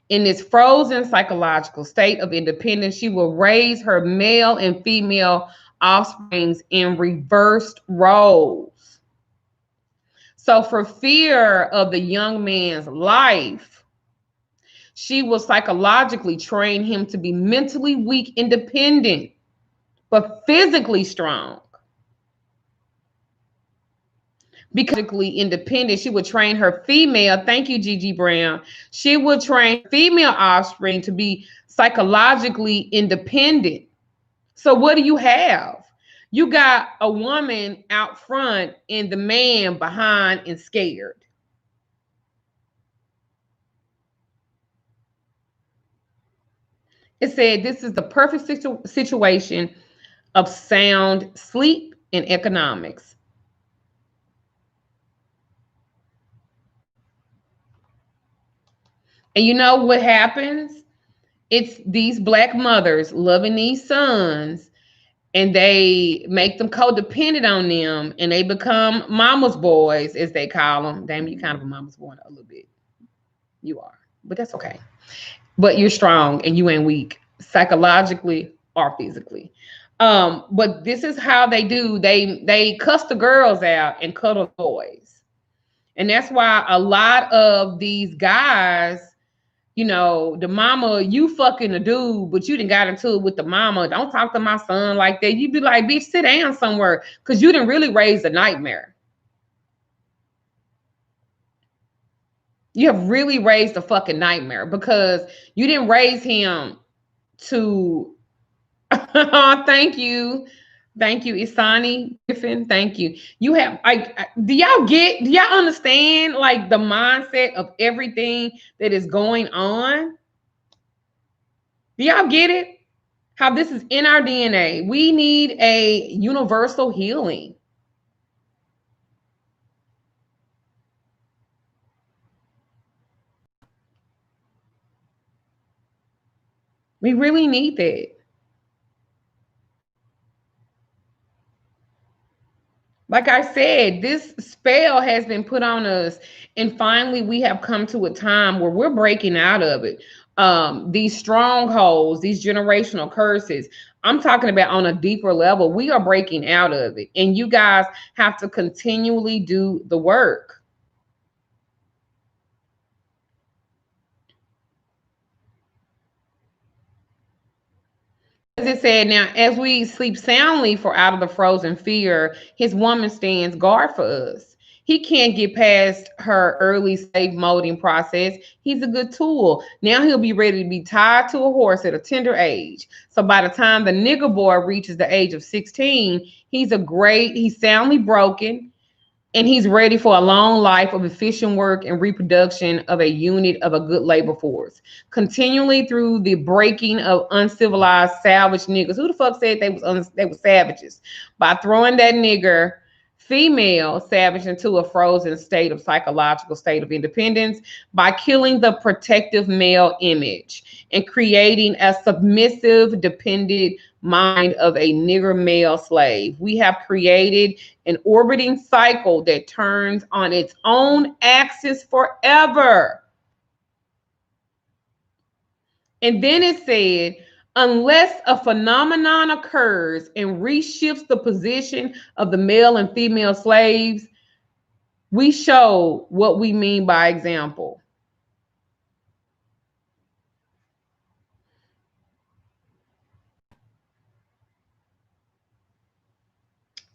In this frozen psychological state of independence, she will raise her male and female offsprings in reversed roles. So for fear of the young man's life, she will psychologically train him to be mentally weak, independent, but physically strong. Because physically independent, she would train her female, thank you, Gigi Brown, she would train female offspring to be psychologically independent. So what do you have? You got a woman out front and the man behind and scared. It said this is the perfect situation of sound sleep and economics. And you know what happens? It's these black mothers loving these sons, and they make them codependent on them, and they become mama's boys, as they call them. Damn, you kind of a mama's boy a little bit. You are, but that's okay. But you're strong and you ain't weak, psychologically or physically. But this is how they do. They cuss the girls out and cuddle boys, and that's why a lot of these guys, you know, the mama, you fucking a dude, but you didn't got into it with the mama. Don't talk to my son like that. You be like, bitch, sit down somewhere, because you didn't really raise a nightmare. You have really raised a fucking nightmare because you didn't raise him to thank you. Thank you, Isani Griffin. Thank you. You have like, do y'all understand like the mindset of everything that is going on? Do y'all get it? How this is in our DNA. We need a universal healing. We really need that. Like I said, this spell has been put on us, and finally we have come to a time where we're breaking out of it. These strongholds, these generational curses, I'm talking about on a deeper level. We are breaking out of it, and you guys have to continually do the work. As it said, now as we sleep soundly for out of the frozen fear, his woman stands guard for us. He can't get past her early slave molding process. He's a good tool. Now he'll be ready to be tied to a horse at a tender age. So by the time the nigger boy reaches the age of 16, he's soundly broken, and he's ready for a long life of efficient work and reproduction of a unit of a good labor force. Continually through the breaking of uncivilized savage niggas. Who the fuck said they were savages? By throwing that nigger female savage into a frozen state of psychological state of independence, by killing the protective male image and creating a submissive, dependent mind of a nigger male slave. We have created an orbiting cycle that turns on its own axis forever. And then it said, Unless a phenomenon occurs and reshifts the position of the male and female slaves, we show what we mean by example.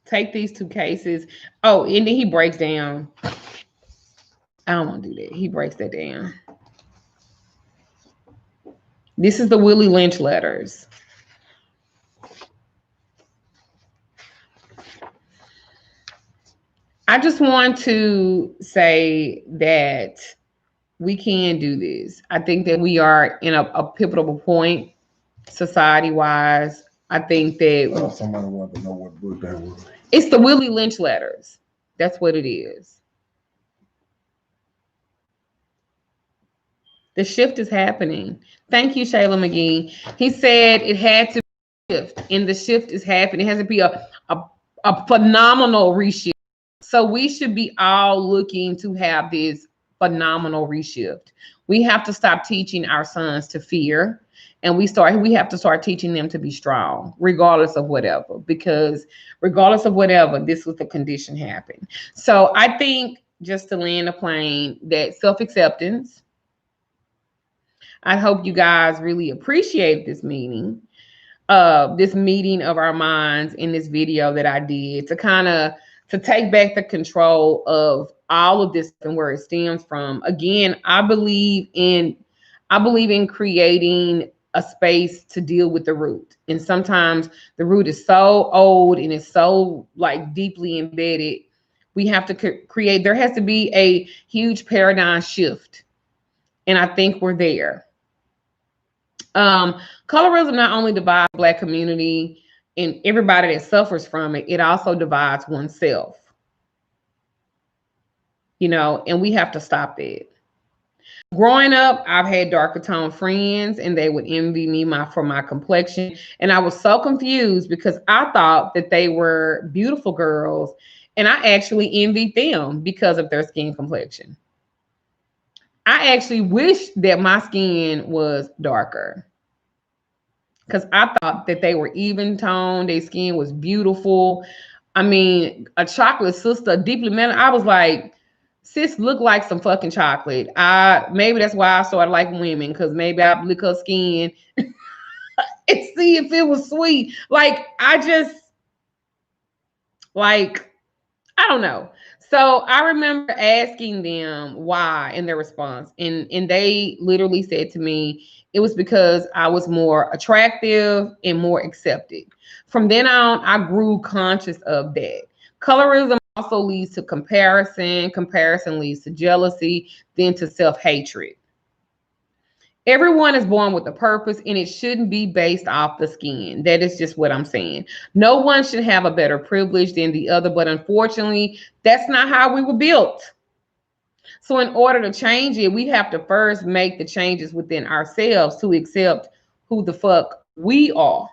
Take these two cases. Oh, and then he breaks down. I don't want to do that. He breaks that down. This is the Willie Lynch letters. I just want to say that we can do this. I think that we are in a pivotal point society wise. I think that somebody wanted to know what book that was. It's the Willie Lynch letters. That's what it is. The shift is happening. Thank you, Shayla McGee. He said it had to shift, and the shift is happening. It has to be a phenomenal reshift. So we should be all looking to have this phenomenal reshift. We have to stop teaching our sons to fear, and we have to start teaching them to be strong, regardless of whatever, because regardless of whatever, this was the condition happened. So I think, just to land the plane, that self-acceptance, I hope you guys really appreciate this meeting of our minds in this video that I did to take back the control of all of this and where it stems from. Again, I believe in creating a space to deal with the root. And sometimes the root is so old and it's so like deeply embedded. We have to create, there has to be a huge paradigm shift. And I think we're there. Colorism not only divides the Black community and everybody that suffers from it, it also divides oneself. And we have to stop that. Growing up, I've had darker tone friends and they would envy me for my complexion. And I was so confused because I thought that they were beautiful girls and I actually envied them because of their skin complexion. I actually wish that my skin was darker because I thought that they were even toned. Their skin was beautiful. I mean, a chocolate sister, deeply melanated. I was like, sis looked like some fucking chocolate. Maybe that's why I started liking women, because maybe I lick her skin and see if it was sweet. Like, I don't know. So I remember asking them why in their response. And they literally said to me, it was because I was more attractive and more accepted. From then on, I grew conscious of that. Colorism also leads to comparison. Comparison leads to jealousy, then to self-hatred. Everyone is born with a purpose, and it shouldn't be based off the skin. That is just what I'm saying. No one should have a better privilege than the other, but unfortunately, that's not how we were built. So in order to change it, we have to first make the changes within ourselves to accept who the fuck we are.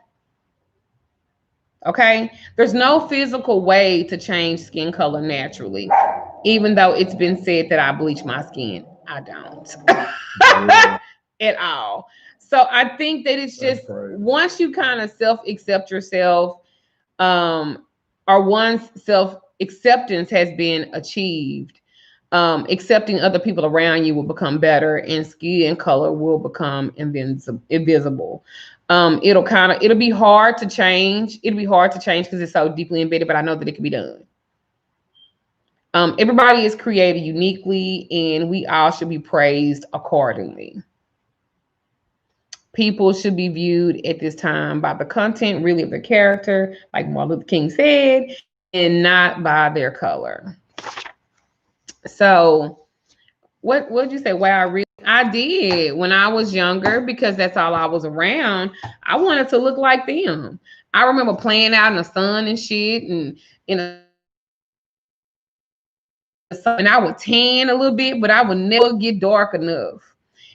Okay? There's no physical way to change skin color naturally, even though it's been said that I bleach my skin. I don't. At all. So I think that it's just once you kind of self-accept yourself, or once self-acceptance has been achieved, accepting other people around you will become better and skin color will become invisible. It'll be hard to change. It'll be hard to change because it's so deeply embedded, but I know that it can be done. Everybody is created uniquely and we all should be praised accordingly. People should be viewed at this time by the content, really, of the character, like Martin Luther King said, and not by their color. So what would you say? Wow, I did when I was younger, because that's all I was around. I wanted to look like them. I remember playing out in the sun and shit, and I would tan a little bit, but I would never get dark enough.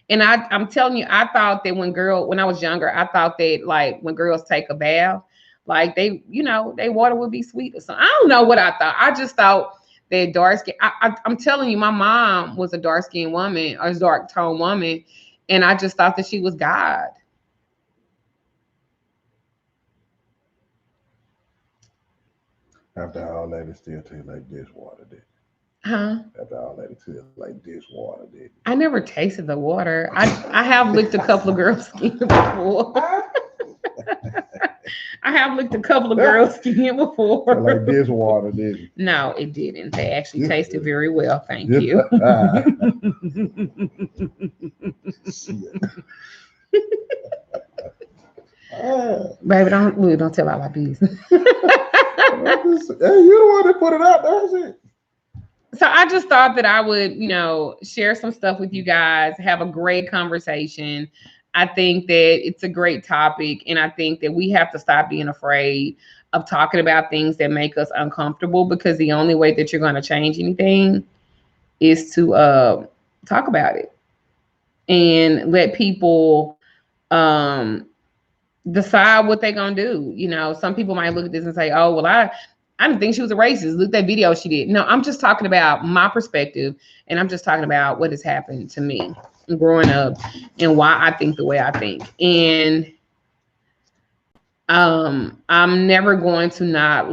And I'm telling you, I thought that when I was younger, I thought that like when girls take a bath, like they water would be sweet or something. I don't know what I thought. I just thought that dark skin. I'm telling you, my mom was a dark skinned woman, or a dark toned woman, and I just thought that she was God. After all that, it still tastes like dishwater, did. Huh? After all that, it tastes like dishwater, did. I never tasted the water. I have licked a couple of girls' skin before. I have licked a couple of girls' skin before. Like dishwater, did. No, it didn't. They actually tasted very well. Thank it? you. Baby, don't tell all my business. Hey, you the one that put it out there, shit. So I just thought that I would, share some stuff with you guys, have a great conversation. I think that it's a great topic, and I think that we have to stop being afraid of talking about things that make us uncomfortable, because the only way that you're going to change anything is to talk about it and let people decide what they're going to do. Some people might look at this and say, oh, well, I didn't think she was a racist. Look at that video she did. No, I'm just talking about my perspective, and I'm just talking about what has happened to me growing up and why I think the way I think. And I'm never going to not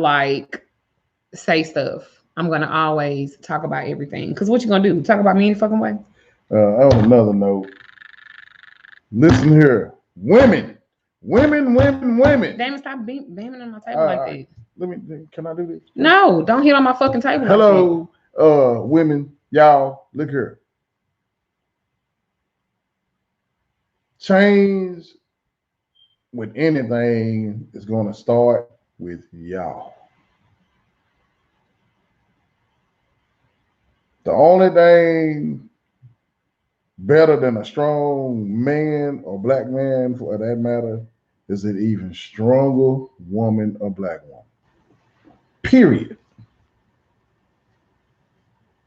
say stuff. I'm going to always talk about everything. Because what you going to do? Talk about me any fucking way? On another note, listen here. Women. Damon, stop banging on my table like that. Can I do this? No, don't hit on my fucking table. Hello, women, y'all, look here. Change with anything is going to start with y'all. The only thing better than a strong man or black man, for that matter, is an even stronger woman or black woman. Period.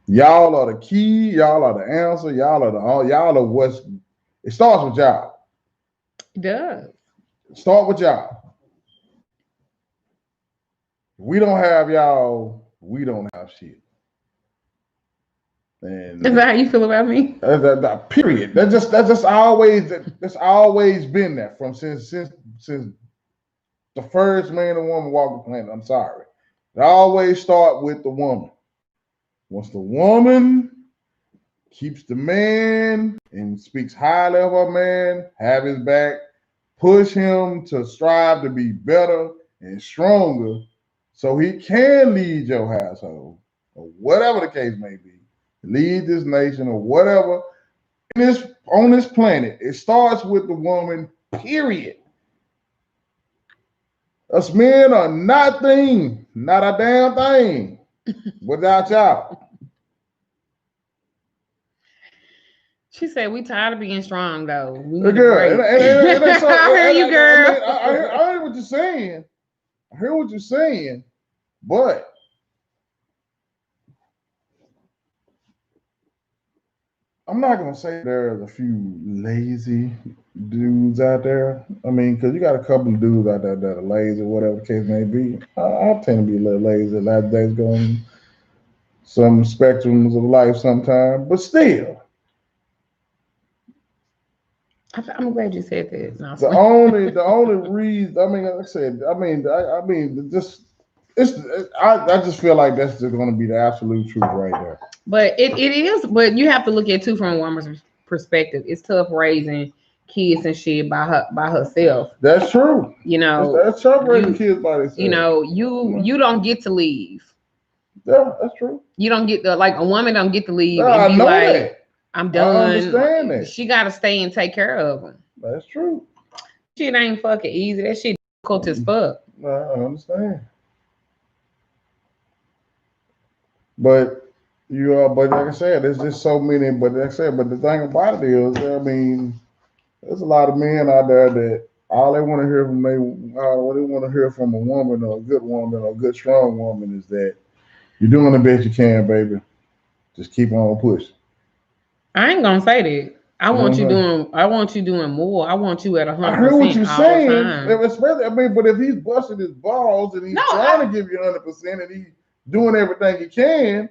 Y'all are the key. Y'all are the answer. Y'all are what's. It starts with y'all. It does. Start with y'all. If we don't have y'all, we don't have shit. And is that how you feel about me? Period. That's always been that from since the first man and woman walked the planet. I'm sorry. It always start with the woman. Once the woman keeps the man and speaks highly of her man, have his back, push him to strive to be better and stronger so he can lead your household or whatever the case may be, lead this nation or whatever on this planet. It starts with the woman, period. Us men are nothing, not a damn thing without y'all. She said, we tired of being strong, though. We need girl, I hear you, girl. I hear what you're saying. I hear what you're saying. But I'm not going to say there's a few lazy dudes out there. I mean, because you got a couple of dudes out there that are lazy, whatever the case may be. I tend to be a little lazy. Last days going some spectrums of life sometimes, but still. I'm glad you said that. No, the only reason, I mean, like I said, I just feel like that's just going to be the absolute truth right there. But it is, but you have to look at it too from a woman's perspective. It's tough raising kids and shit by herself. That's true. That's tough raising kids by themselves. You don't get to leave. Yeah, that's true. You don't get a woman don't get to leave and be I know like, that. I'm done. I understand that. She got to stay and take care of them. That's true. Shit ain't fucking easy. That shit difficult as fuck. I understand. But like I said, there's just so many. But like I said, but the thing about it is, I mean, there's a lot of men out there that all they want to hear from what they want to hear from a woman or a good woman or a good strong woman is that you're doing the best you can, baby. Just keep on pushing. I ain't gonna say that. I want you doing more. I want you at 100%. I heard what you're saying. Especially, but if he's busting his balls and he's trying to give you 100% and he's doing everything he can,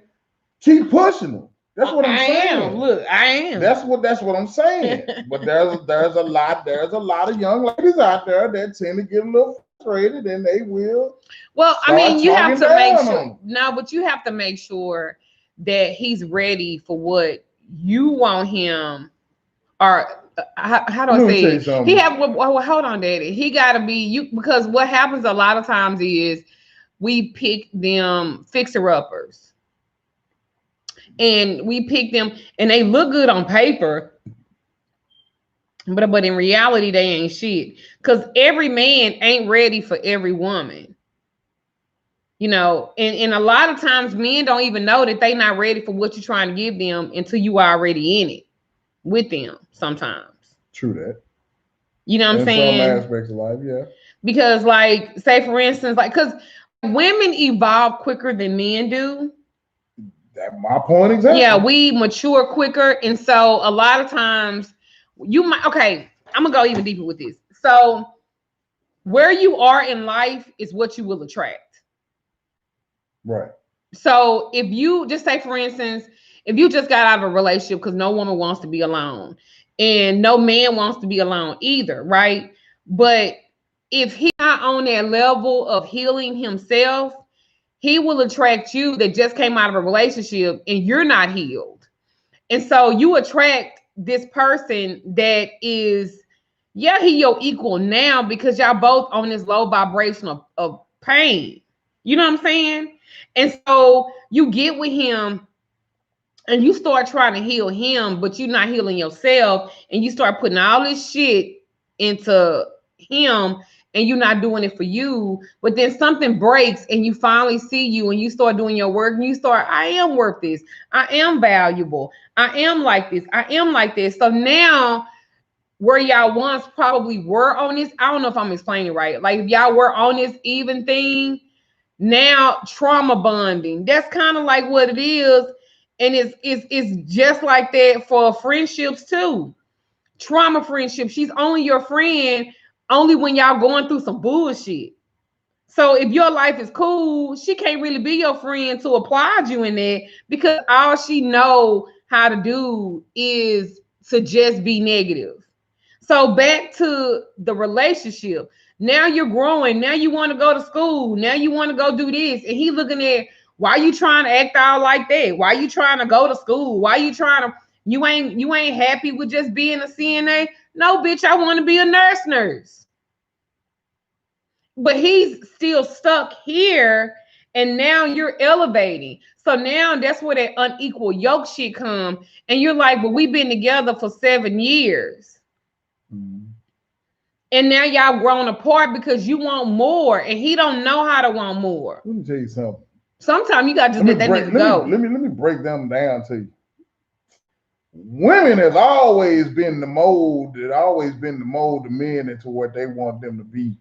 keep pushing him. That's what I'm saying. Look, I am. That's what I'm saying. But there's a lot of young ladies out there that tend to get a little frustrated, and they will. Well, I mean, you have to make sure. On. No, but you have to make sure that he's ready for what you want him. Or how do I say it? He have. Well, hold on, Daddy. He got to be you, because what happens a lot of times is we pick them fixer-uppers, and we pick them, and they look good on paper, but in reality they ain't shit, because every man ain't ready for every woman, you know. And a lot of times men don't even know that they not ready for what you're trying to give them until you are already in it with them sometimes. True that. You know what I'm saying? In some aspects of life, yeah. Because, like, say for instance, like, because women evolve quicker than men do. That's my point exactly. Yeah, we mature quicker. And so a lot of times you might, okay, I'm gonna go even deeper with this. So where you are in life is what you will attract. Right. So if you just say, for instance, if you just got out of a relationship, because no woman wants to be alone and no man wants to be alone either, right? But if he's not on that level of healing himself, he will attract you that just came out of a relationship and you're not healed. And so you attract this person that is, yeah, he your equal now because y'all both on this low vibration of pain. You know what I'm saying? And so you get with him and you start trying to heal him, but you're not healing yourself. And you start putting all this shit into him and you're not doing it for you. But then something breaks and you finally see you and you start doing your work and you start, I am worth this. I am valuable. I am like this. I am like this. So now where y'all once probably were on this, I don't know if I'm explaining right. Like if y'all were on this even thing, now trauma bonding. That's kind of like what it is. And it's just like that for friendships too. Trauma friendship. She's only your friend only when y'all going through some bullshit. So if your life is cool, she can't really be your friend to applaud you in there because all she know how to do is to just be negative. So back to the relationship. Now you're growing. Now you want to go to school. Now you want to go do this. And he looking at, why you trying to act out like that? Why you trying to go to school? Why you trying to, you ain't happy with just being a CNA? No, bitch, I want to be a nurse. But he's still stuck here. And now you're elevating. So now that's where that unequal yoke shit come. And you're like, well, we've been together for 7 years. And now y'all grown apart because you want more and he don't know how to want more. Let me tell you something. Sometimes you gotta just let that nigga go. Let me break them down to you. Women has always been the mold. It always been the mold of men into what they want them to be.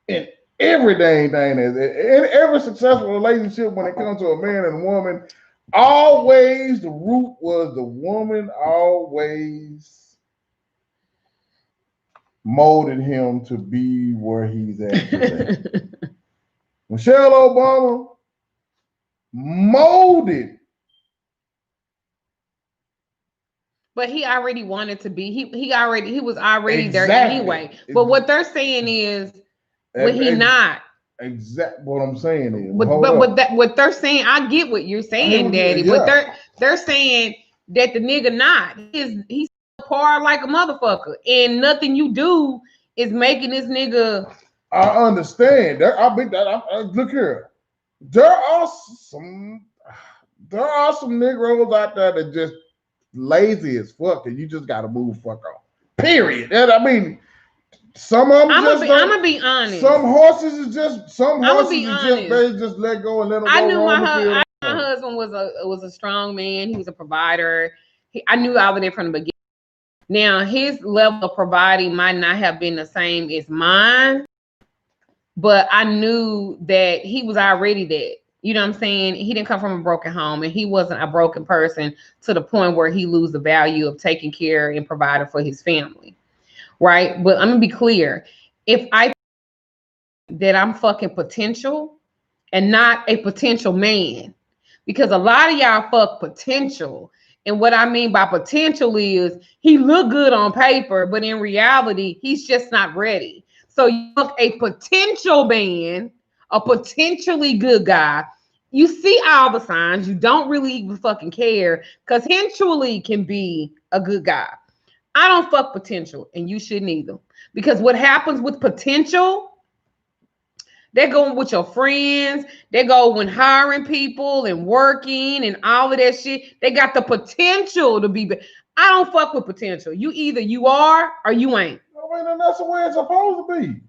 In every dang thing, in every successful relationship, when it comes to a man and a woman, always the root was the woman always molded him to be where he's at today. Michelle Obama molded. But he already wanted to be. He was already exactly there anyway. But what they're saying is, but he not. Exactly what I'm saying is. But what they're saying, I get what you're saying, Daddy. Yeah. But they're saying that the nigga not. He's hard like a motherfucker, and nothing you do is making this nigga. I understand. Look here. There are some Negroes out there that just lazy as fuck, and you just gotta move fuck off. Period. And I mean, some of them. I'm gonna be honest. Some horses is just they just let go and let them go. I knew my husband was a strong man. He was a provider. I knew all of that from the beginning. Now, his level of providing might not have been the same as mine, but I knew that he was already that. You know what I'm saying? He didn't come from a broken home, and he wasn't a broken person to the point where he lose the value of taking care and providing for his family, right? But I'm gonna be clear. If I that I'm fucking potential and not a potential man, because a lot of y'all fuck potential. And what I mean by potential is he look good on paper, but in reality, he's just not ready. So you fuck a potential man, a potentially good guy. You see all the signs. You don't really even fucking care because potentially can be a good guy. I don't fuck potential, and you shouldn't either. Because what happens with potential, they're going with your friends. They go when hiring people and working and all of that shit. They got the potential to be. I don't fuck with potential. You either you are or you ain't. I mean, that's the way it's supposed to be.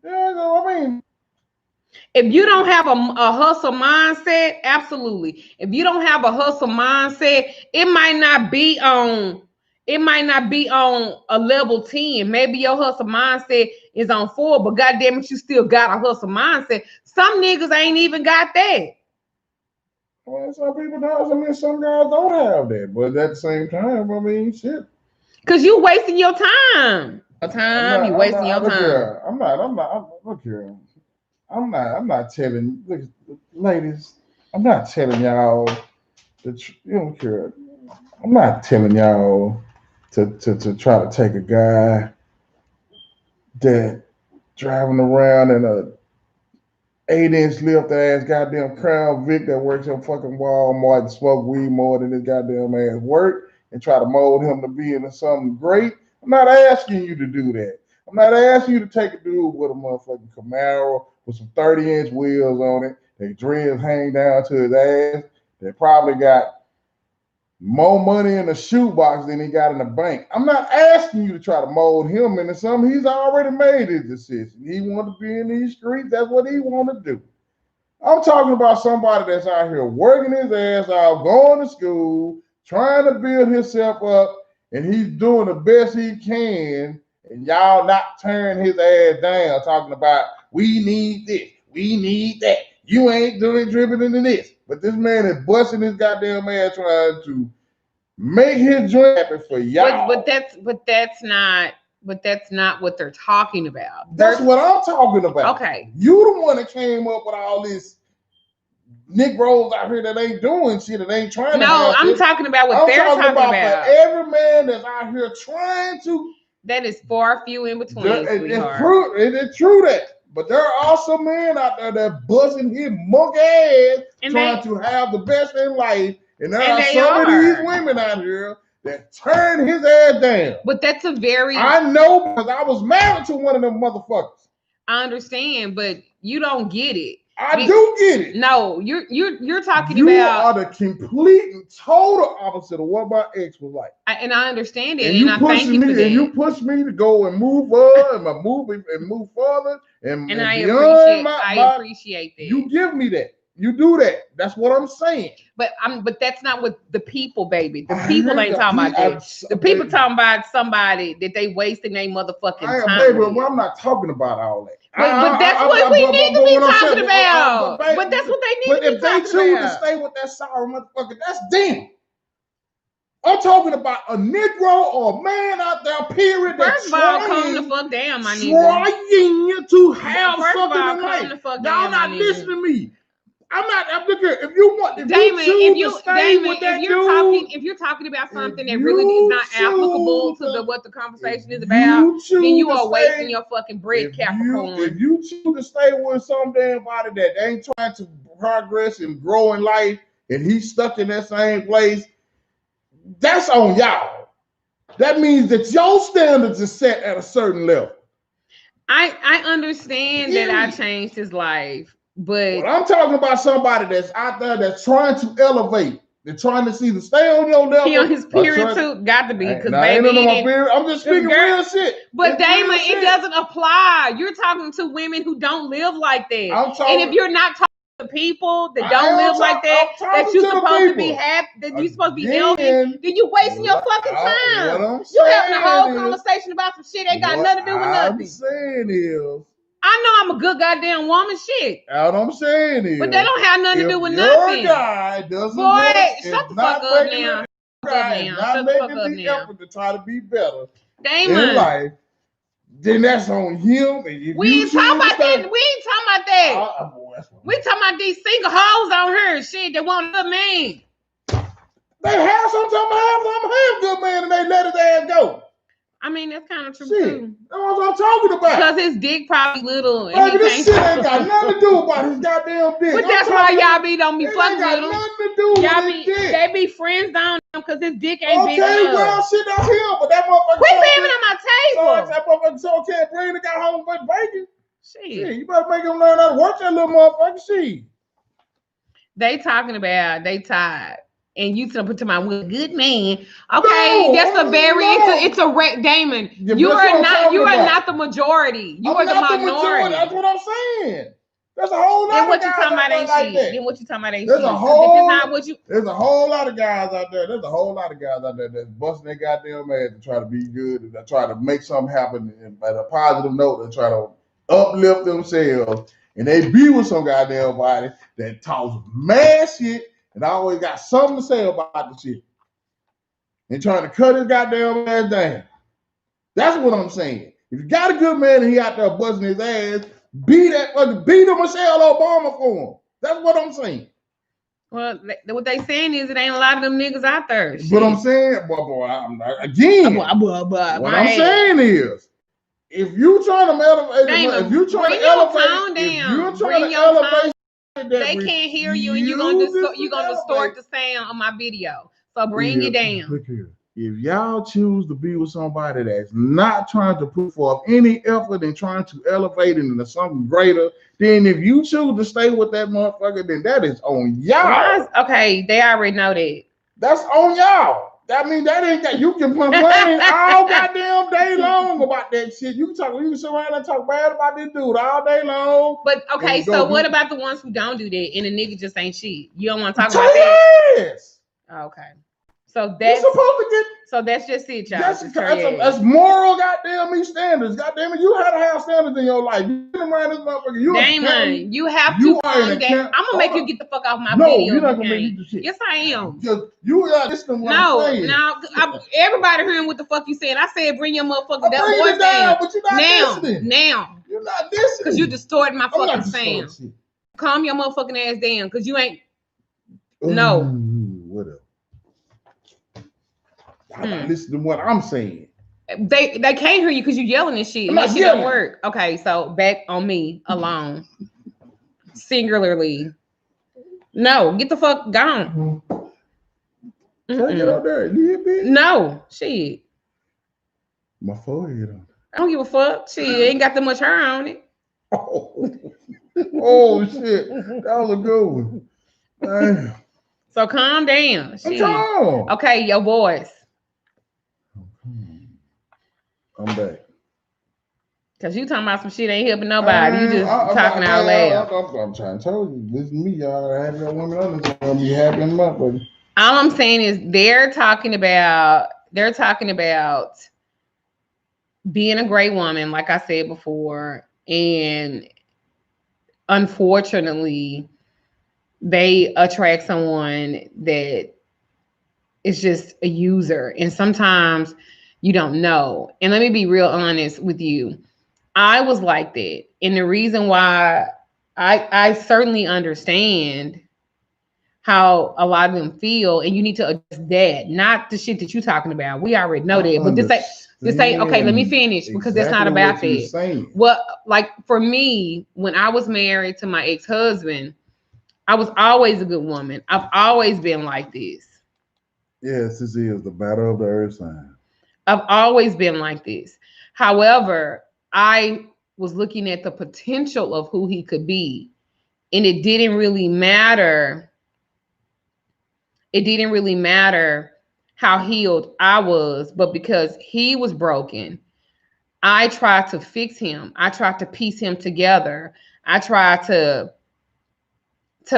Yeah, I mean, if you don't have a hustle mindset, absolutely. If you don't have a hustle mindset, it might not be on a level 10. Maybe your hustle mindset is on 4, but goddamn it, you still got a hustle mindset. Some niggas ain't even got that. Well, some people don't. I mean, some guys don't have that, but at the same time, I mean, shit. Cause you wasting your time. You wasting your time. Look here. I'm not telling, look, ladies. I'm not telling y'all that you don't care. I'm not telling y'all to try to take a guy that driving around in a 8-inch lift ass goddamn Crown Vic that works in fucking Walmart and smoke weed more than his goddamn ass work and try to mold him to be into something great. I'm not asking you to do that. I'm not asking you to take a dude with a motherfucking Camaro with some 30-inch wheels on it. Their dreads hang down to his ass. They probably got more money in the shoebox than he got in the bank. I'm not asking you to try to mold him into something. He's already made his decision. He want to be in these streets. That's what he want to do. I'm talking about somebody that's out here working his ass off, going to school, trying to build himself up, and he's doing the best he can, and y'all not tearing his ass down, talking about, we need this, we need that. You ain't dripping into this. But this man is busting his goddamn ass trying to make his dream happen for y'all. But that's not what they're talking about. That's what I'm talking about. Okay. You the one that came up with all this Negroes out here that ain't doing shit, that ain't trying to. No, I'm talking about what they're talking about. For every man that's out here trying to. That is far few in between. It's true that. But there are also men out there that busting his monkey ass trying to have the best in life. And there are some of these women out here that turn his ass down. But that's a very... I know because I was married to one of them motherfuckers. I understand, but you don't get it. I do get it. No, you're talking about... You are the complete and total opposite of what my ex was like. And I understand it, and I thank you for that. And you push me to go and move on and move further and I appreciate that. You give me that. You do that. That's what I'm saying. But that's not what the people, baby. The people ain't talking about that. The people talking about somebody that they wasting their motherfucking time. Baby, well, I'm not talking about all that. But that's what we need to be talking about. But that's what they need to be talking about. But if they choose to stay with that sour motherfucker, that's them. I'm talking about a Negro or a man out there, period. First of all, calm the fuck down, my nigga. Trying to have something in life. Y'all not listening to me. I'm not. I'm looking. If you want, if you're talking about something that really is not applicable to what the conversation is about, then you are wasting your fucking bread, Capricorn. If you choose to stay with some damn body that ain't trying to progress and grow in life, and he's stuck in that same place, that's on y'all. That means that your standards are set at a certain level. I understand that I changed his life. But I'm talking about somebody that's out there that's trying to elevate. They're trying to see the stay on your level. He on his period too. Got to be because baby. I'm just speaking real shit. But Damon, it doesn't apply. You're talking to women who don't live like that. And if you're not talking to people that don't live like that, that you're supposed to be happy, that you're supposed to be healthy, then you wasting your fucking time. You having a whole conversation about some shit ain't got nothing to do with nothing. What I'm saying is, I know I'm a good goddamn woman, shit. What I'm saying is, but that don't have nothing to do with nothing. Your guy doesn't. Boy, shut the fuck up now. Not making the effort to try to be better in life. Then that's on him. We ain't talking about that. We talking about these single hoes on her shit that want a good man. They have some time have good man and they let his ass go. I mean, that's kind of true Shit, too. that's what I'm talking about. Because his dick probably little. And Baby, this shit ain't got nothing to do about his goddamn dick. But that's why y'all be don't be fucking with him. Nothing to do Y'all with be his dick. they be friends on him because his dick ain't big Okay, enough. well, shit out here, but that motherfucker. Quit leaving on my table. So that motherfucker so can't bring the guy home with bacon. Shit. Shit, you better make him learn how to work that little motherfucker. Shit. They talking about they tired. And you put to my good man. Okay, no, that's a very it's a Damon. Yeah, you are not the majority. You are the minority. That's what I'm saying. There's a whole lot of guys out there like that. Then what you talking about ain't There's shit. a whole There's a whole lot of guys out there. There's a whole lot of guys out there that's busting their goddamn ass to try to be good and try to make something happen at a positive note and try to uplift themselves. And they be with some goddamn body that talks mad shit. And I always got something to say about the shit. And trying to cut his goddamn ass down. That's what I'm saying. If you got a good man and he out there busting his ass, be the Michelle Obama for him. That's what I'm saying. Well, what they saying is it ain't a lot of them niggas out there. Shit. But I'm saying, boy, what I'm saying is, if you trying to elevate, if you trying to elevate, they can't hear you, and you're gonna distort the sound on my video. So bring it down. Look here. If y'all choose to be with somebody that's not trying to put forth any effort and trying to elevate into something greater, then if you choose to stay with that motherfucker, then that is on y'all. Okay, they already know that. That's on y'all. I mean, that ain't that you can complain all goddamn day long about that shit. You can sit around and talk bad about this dude all day long. But okay, so what about the ones who don't do that and the nigga just ain't shit? You don't want to talk about that? Yes. Okay. So that's supposed to get. So that's just it, y'all. That's moral goddamn standards. Goddamn it, you had to have standards in your life. You around this motherfucker. Damon, you have to calm down. I'm gonna make you get the fuck off my video. No, you're not gonna make me do shit. Yes, I am. You got listening. Everybody hearing what the fuck you saying. I said bring your motherfucking voice down, but you're not listening. Now, you're not listening because you distorted my fucking sound. Calm your motherfucking ass down, because you ain't. No. Whatever. I'm not listening to what I'm saying. They can't hear you because you yelling and shit. And that shit don't work. Okay, so back on me alone. Singularly. No, get the fuck gone. Get out there. You hear me? No, shit. My forehead on. I don't give a fuck. Shit, ain't got that much hair on it. Oh shit. That was a good one. Damn. So calm down. I'm calm. Okay, your voice. I'm back. Cause you talking about some shit ain't helping nobody. You just talking out loud. I'm trying to tell you. Listen to me, y'all. I have your women on this. Gonna be happy in my buddy. All I'm saying is they're talking about being a great woman, like I said before, and unfortunately, they attract someone that is just a user, and sometimes you don't know. And let me be real honest with you. I was like that. And the reason why I certainly understand how a lot of them feel, and you need to address that, not the shit that you're talking about. We already know that. But this ain't okay, let me finish, because that's not about that. What, like for me, when I was married to my ex-husband, I was always a good woman. I've always been like this. Yes, this is the battle of the earth sign. I've always been like this. However, I was looking at the potential of who he could be, and it didn't really matter. It didn't really matter how healed I was, but because he was broken, I tried to fix him. I tried to piece him together. I tried to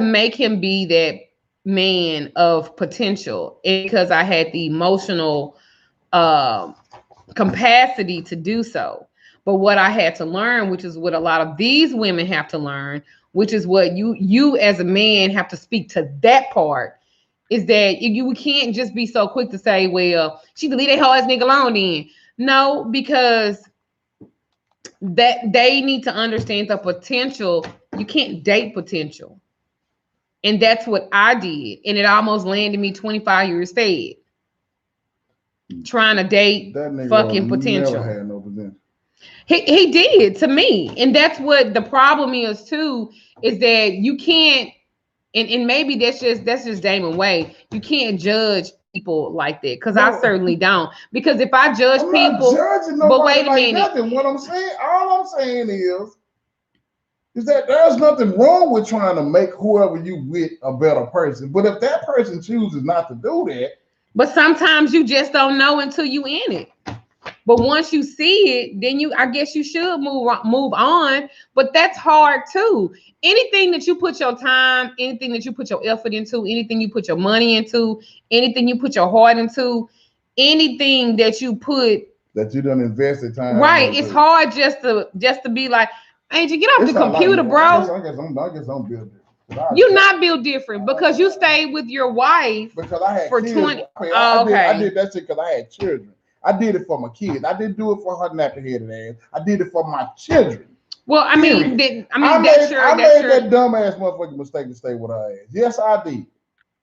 make him be that man of potential, because I had the emotional capacity to do so. But what I had to learn, which is what a lot of these women have to learn, which is what you as a man have to speak to that part, is that you can't just be so quick to say, well, she can leave that whole ass nigga alone then. No, because that they need to understand the potential. You can't date potential. And that's what I did. And it almost landed me 25 years dead. trying to date That nigga fucking never potential. had no potential. He did to me. And that's what the problem is too, is that you can't, and maybe that's just Damon Way. You can't judge people like that, because I certainly don't. Because if I judge I'm people, not judging but nobody wait a like minute. nothing. What I'm saying, all I'm saying is that there's nothing wrong with trying to make whoever you with a better person. But if that person chooses not to do that, but sometimes you just don't know until you in it. But once you see it, then I guess you should move on. But that's hard too. Anything that you put your time, anything that you put your effort into, anything you put your money into, anything you put your heart into, anything that you put that you done invested time. Right, it's hard just to be like, Angel, get off the computer, bro. I guess I'm built different. You're not built different because you stayed with your wife because I had for kids. 20. I did that shit because I had children. I did it for my kids. I didn't do it for her nappy-headed ass. I did it for my children. Well, I mean, I made that dumbass motherfucking mistake to stay with her ass. Yes, I did.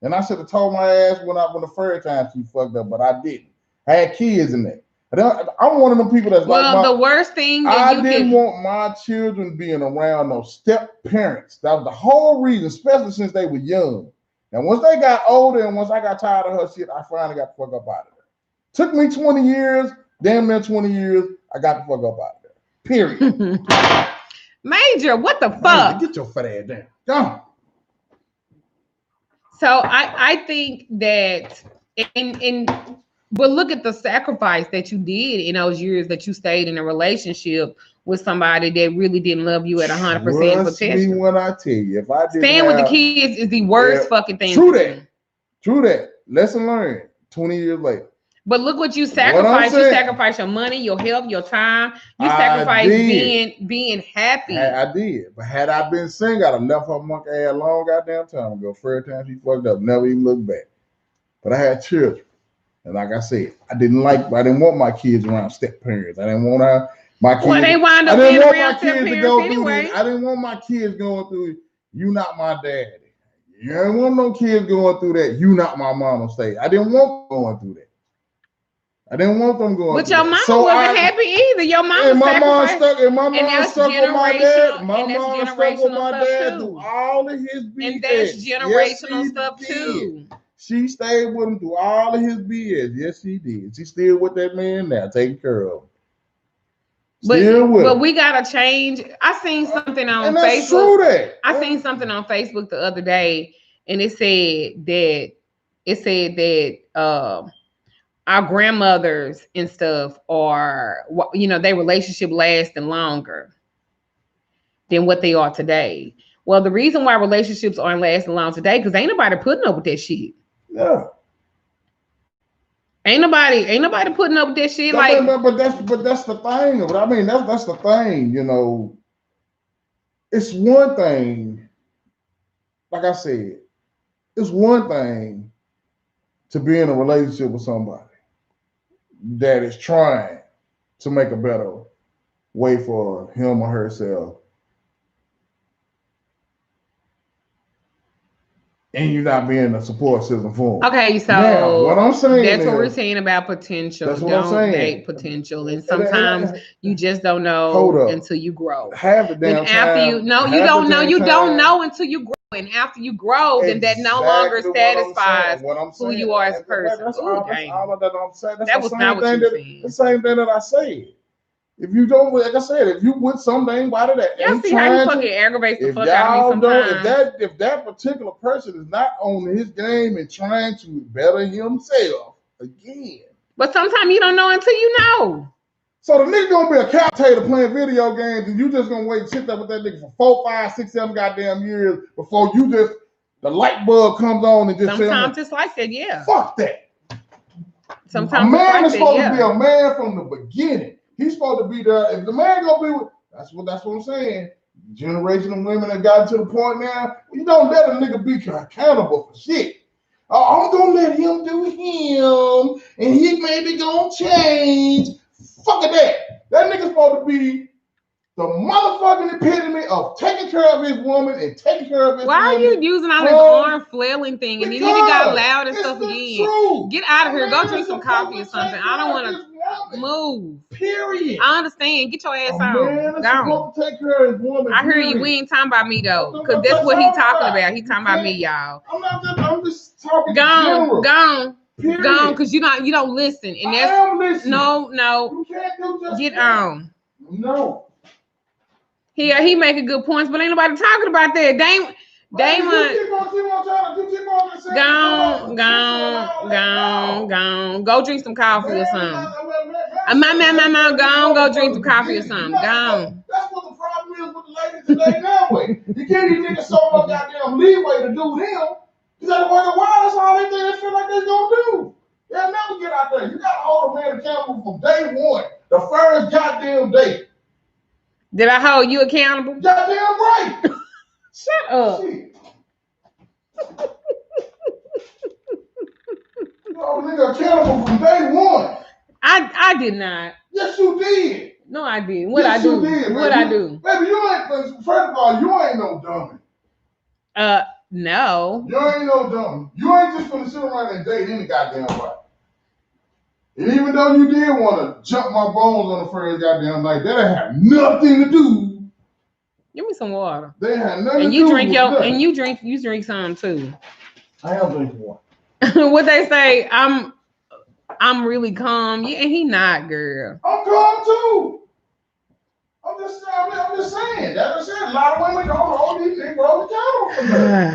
And I should have told my ass when the first time she fucked up, but I didn't. I had kids in there. I'm one of them people that's the worst thing that I didn't want my children being around no step parents. That was the whole reason, especially since they were young. And once they got older and once I got tired of her shit, I finally got the fuck up out of there. Took me 20 years, damn near 20 years, I got the fuck up out of there. Period. Major, what the fuck? Get your fat ass down. Go. So I think that but look at the sacrifice that you did in those years that you stayed in a relationship with somebody that really didn't love you at 100% potential. Trust me when I tell you, if I didn't staying with the kids is the worst fucking thing. True that. Lesson learned 20 years later. But look what you sacrificed. You sacrificed your money, your health, your time. You sacrificed being happy. I did. But had I been single, I'd have left her monkey ass a long goddamn time ago. First time she fucked up, never even looked back. But I had children. And like I said, I didn't want my kids around step parents. I didn't want my kids. Well, they wind up being around step parents anyway. I didn't want my kids going through, you not my daddy. You didn't want no kids going through that, you not my mama stage. I didn't want them going through that. I didn't want them going. But your mama wasn't happy either. Your mama and my mom stuck with my dad. My mom stuck with my dad through all of his BS. And that's generational stuff too. She stayed with him through all of his BS. Yes, she did. She's still with that man now, taking care of him. But we gotta change. I seen something on Facebook. True I seen something on Facebook the other day, and it said that our grandmothers and stuff are, their relationship lasting longer than what they are today. Well, the reason why relationships aren't lasting long today, because ain't nobody putting up with that shit. Yeah. Ain't nobody putting up with that shit. But that's the thing. I mean, that's the thing, It's one thing, like I said, it's one thing to be in a relationship with somebody that is trying to make a better way for him or herself. And you're not being a support system for them. Okay, so now, what I'm saying that's what we're saying about potential. That's what I'm saying. Date potential, and sometimes you just don't know until you grow. Half the damn time. You don't know. You don't know until you grow, and after you grow, then that no longer satisfies who you are as a person. That's all of that I'm saying. That was not what you said. The same thing that I said. If you don't, like I said, if you with something about it, y'all see how you fucking aggravates the fuck out of me sometimes. If that particular person is not on his game and trying to better himself again. But sometimes you don't know until you know. So the nigga gonna be a commentator playing video games, and you just gonna wait and sit there with that nigga for 4, 5, 6, 7 goddamn years before the light bulb comes on and just sometimes it's like that, yeah. Fuck that. Sometimes a man is supposed to be a man from the beginning. He's supposed to be there. If the man gonna be with, that's what I'm saying. Generation of women that got to the point now, you don't let a nigga be accountable for shit. I'm gonna let him do him, and he maybe gonna change. Fuck that. That nigga's supposed to be the motherfucking epitome of taking care of his woman and taking care of his Why woman. are you using all this arm flailing thing? And then you got loud and stuff again. Truth. Get out of here. Go drink some coffee or something. I don't want to move. Period. I understand. Get your ass on. Man, Go. supposed to take care of his woman. I hear you. We ain't talking about me though, because that's what he talking about. He talking about me, y'all. I'm just talking. Gone, Period. gone, because you don't listen, and that's I am listening. no. You can't do just Get that. on. No. He making good points, but ain't nobody talking about that. Damon. Gone. Go drink some coffee or something. Go drink some coffee or something. Gone. That's what the problem is with the ladies today now. You give these niggas so much goddamn leeway to do them. You gotta wonder why that's all they feel like they're gonna do. They'll never get out there. You gotta hold a man accountable from day one. The first goddamn day. Did I hold you accountable? Goddamn right. Shut up. Shit. You hold a nigga accountable from day one. I did not. Yes, you did. No, I didn't. What I do? What I do? Baby, you ain't. First of all, you ain't no dummy. No. You ain't no dummy. You ain't just gonna sit around and date any goddamn body. And even though you did want to jump my bones on the first goddamn night, that ain't have nothing to do. Give me some water. They had nothing and to you do drink with your nothing. and you drink some too. I am drinking water. What they say, I'm really calm. Yeah, he not, girl. I'm calm too. I'm just saying. That's a lot of women don't hold these Negroes accountable for that.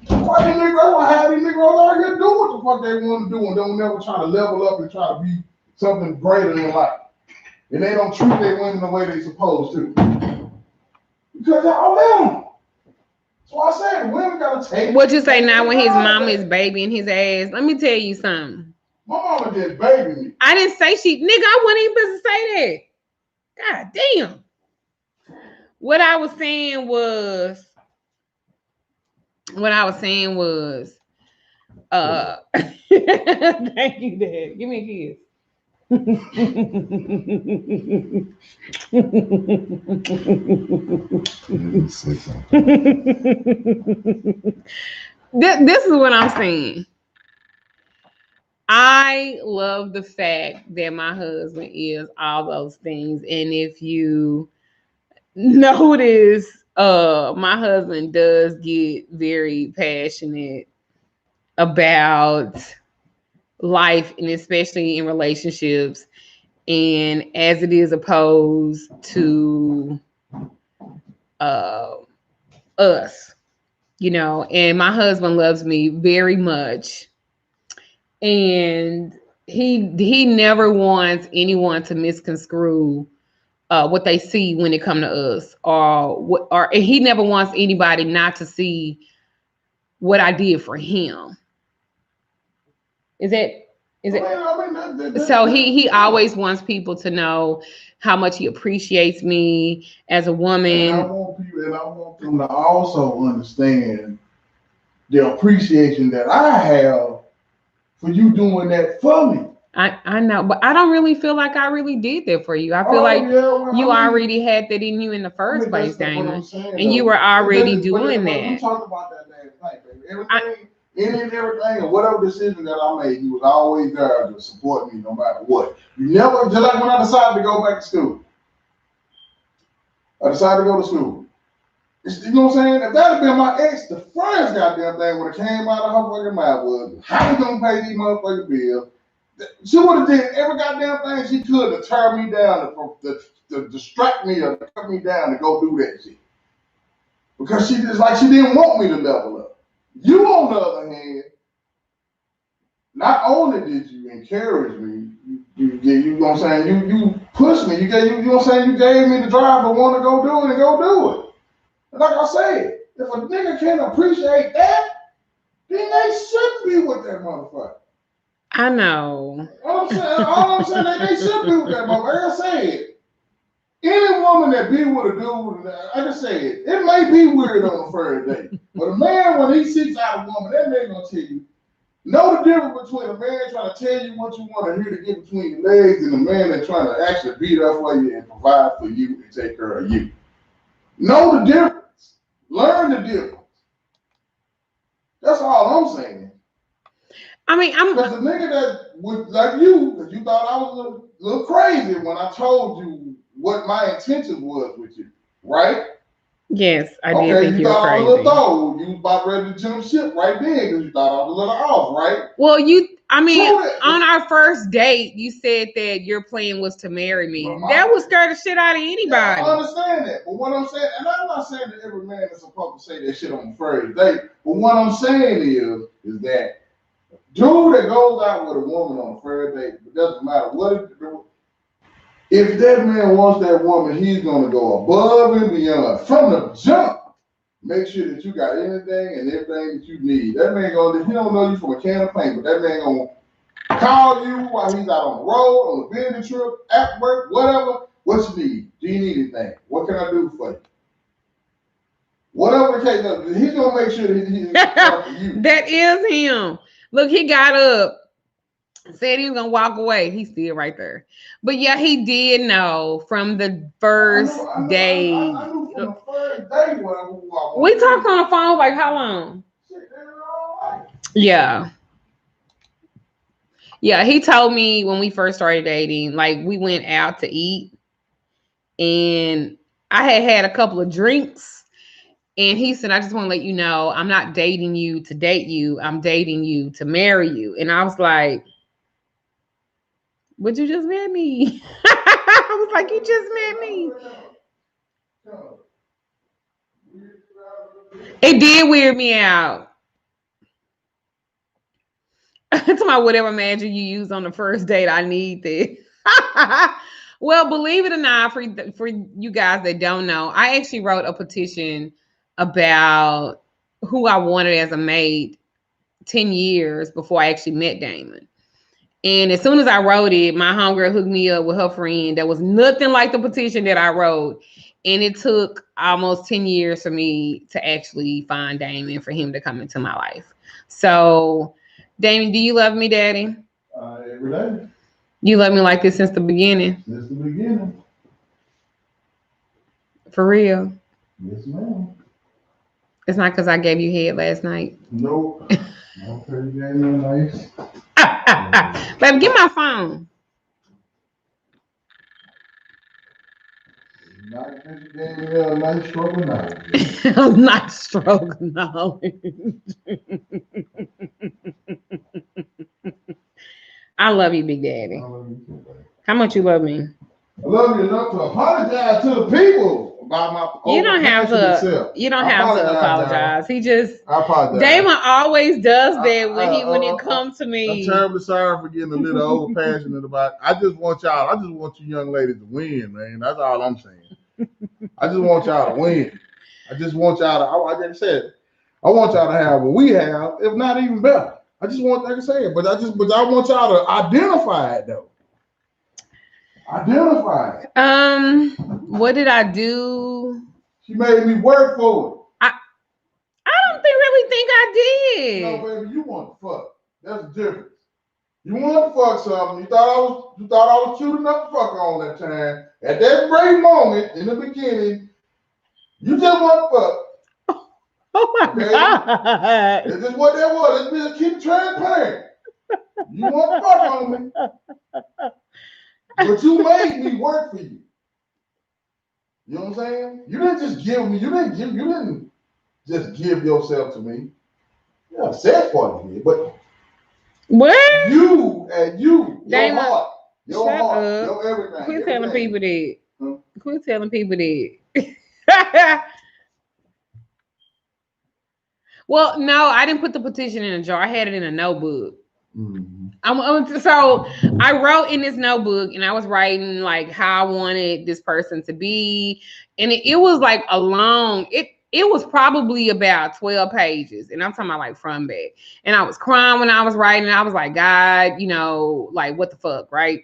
Why these Negroes don't have these Negroes out here do what the fuck they want to do and don't never try to level up and try to be something greater in life. And they don't treat their women the way they supposed to. Because y'all let them. So I said, women gotta take. What you say now when his mama is babying his ass? Let me tell you something. My mama just baby me. I didn't say she, nigga. I wasn't even supposed to say that. God damn. What I was saying was, thank you, Dad. Give me a kiss. This is what I'm saying. I love the fact that my husband is all those things. And if you notice, my husband does get very passionate about life, and especially in relationships, and as it is opposed to us, and my husband loves me very much, and he never wants anyone to misconstrue what they see when it come to us, or he never wants anybody not to see what I did for him. Is it? So he always wants people to know how much he appreciates me as a woman. And I want them to also understand the appreciation that I have for you doing that for me. I know, but I don't really feel like I really did that for you. I feel you already had that in you in the first place, Damon, and you were already doing that. We talked about that last night, baby. Everything, and whatever decision that I made, he was always there to support me no matter what. You never, just like when I decided to go back to school. I decided to go to school. You know what I'm saying? If that had been my ex, the first goddamn thing would have came out of her fucking mouth was, how you gonna pay these motherfucking bills? She would have did every goddamn thing she could to tear me down, to distract me or to cut me down to go do that shit. Because she didn't want me to level up. You, on the other hand, not only did you encourage me, you know what I'm saying, you pushed me, you know what I'm saying, you gave me the drive to want to go do it and go do it. And like I said, if a nigga can't appreciate that, then they should be with that motherfucker. I know. All I'm saying, they should be with that motherfucker. Like I said, any woman that be with a dude, like I said, it may be weird on the first date, but a man, when he seeks out a woman, that nigga gonna tell you, Know the difference between a man trying to tell you what you want to hear to get between your legs and a man that's trying to actually be there for you and provide for you and take care of you. Know the difference. Learn the difference. That's all I'm saying. I mean, because the nigga that was like you, because you thought I was a little crazy when I told you what my intention was with you, right? Yes, I did okay, think you you were thought I was a crazy. little thought you was about ready to jump ship right then because you thought I was a little off, right? Well, on our first date, you said that your plan was to marry me. Well, that would scare the shit out of anybody. Yeah, I understand that. But what I'm saying, and I'm not saying that every man is supposed to say that shit on the first date, but what I'm saying is that dude that goes out with a woman on the first date, it doesn't matter what it do. If that man wants that woman, he's gonna go above and beyond from the jump. Make sure that you got anything and everything that you need. That man gonna, he don't know you from a can of paint, but that man gonna call you while he's out on the road, on the business trip, at work, whatever. What you need? Do you need anything? What can I do for you? Whatever the case is, he's gonna make sure that he's for you. That is him. Look, he got up, said he was gonna walk away. He's still right there. But yeah, he did know from the first day. I knew from the first day we talked on the phone like how long? Yeah. Yeah, he told me when we first started dating, like we went out to eat and I had a couple of drinks and he said, I just want to let you know, I'm not dating you to date you. I'm dating you to marry you. And I was like, but you just met me. I was like, you just met me. It did weird me out. It's my whatever magic you use on the first date. I need this. Well, believe it or not, for you guys that don't know, I actually wrote a petition about who I wanted as a mate 10 years before I actually met Damon. And as soon as I wrote it, my homegirl hooked me up with her friend. That was nothing like the petition that I wrote. And it took almost 10 years for me to actually find Damon, for him to come into my life. So, Damon, do you love me, Daddy? Every day. You love me like this since the beginning? Since the beginning. For real? Yes, ma'am. It's not because I gave you head last night? Nope. Okay, you gave me nice. Baby, get my phone. Nice stroke of knowledge. Nice stroke of knowledge. I love you, Big Daddy. I love you too, baby. How much you love me? I love you enough to apologize to the people about my. You don't have to. You don't have to apologize. He just. I apologize. Damon always does that when it comes to me. I'm terribly sorry for getting a little over passionate about it. I just want you young ladies to win, man. That's all I'm saying. I just want y'all to win. I just want y'all to. Like I said, I want y'all to have what we have, if not even better. I just want, like I said, but I want y'all to identify it though. Identify it. What did I do? She made me work for it. I don't really think I did. No, baby, you want to fuck. That's the difference. You want to fuck something. You thought I was cute enough to fuck on that time. At that great moment in the beginning, you just want to fuck. Oh my God. This is what that was. Let's keep transparent. You want to fuck on me. But you made me work for you. You know what I'm saying? You didn't just give me, you didn't just give yourself to me. Yeah, sex part of it, but what? You, your Damon, heart, your everything. Quit telling people that. Huh? Quit telling people that. Well, no, I didn't put the petition in a jar. I had it in a notebook. Mm-hmm. So I wrote in this notebook, and I was writing like how I wanted this person to be, and it was like a long. It was probably about 12 pages, and I'm talking about like front back. And I was crying when I was writing. I was like, God, like what the fuck, right?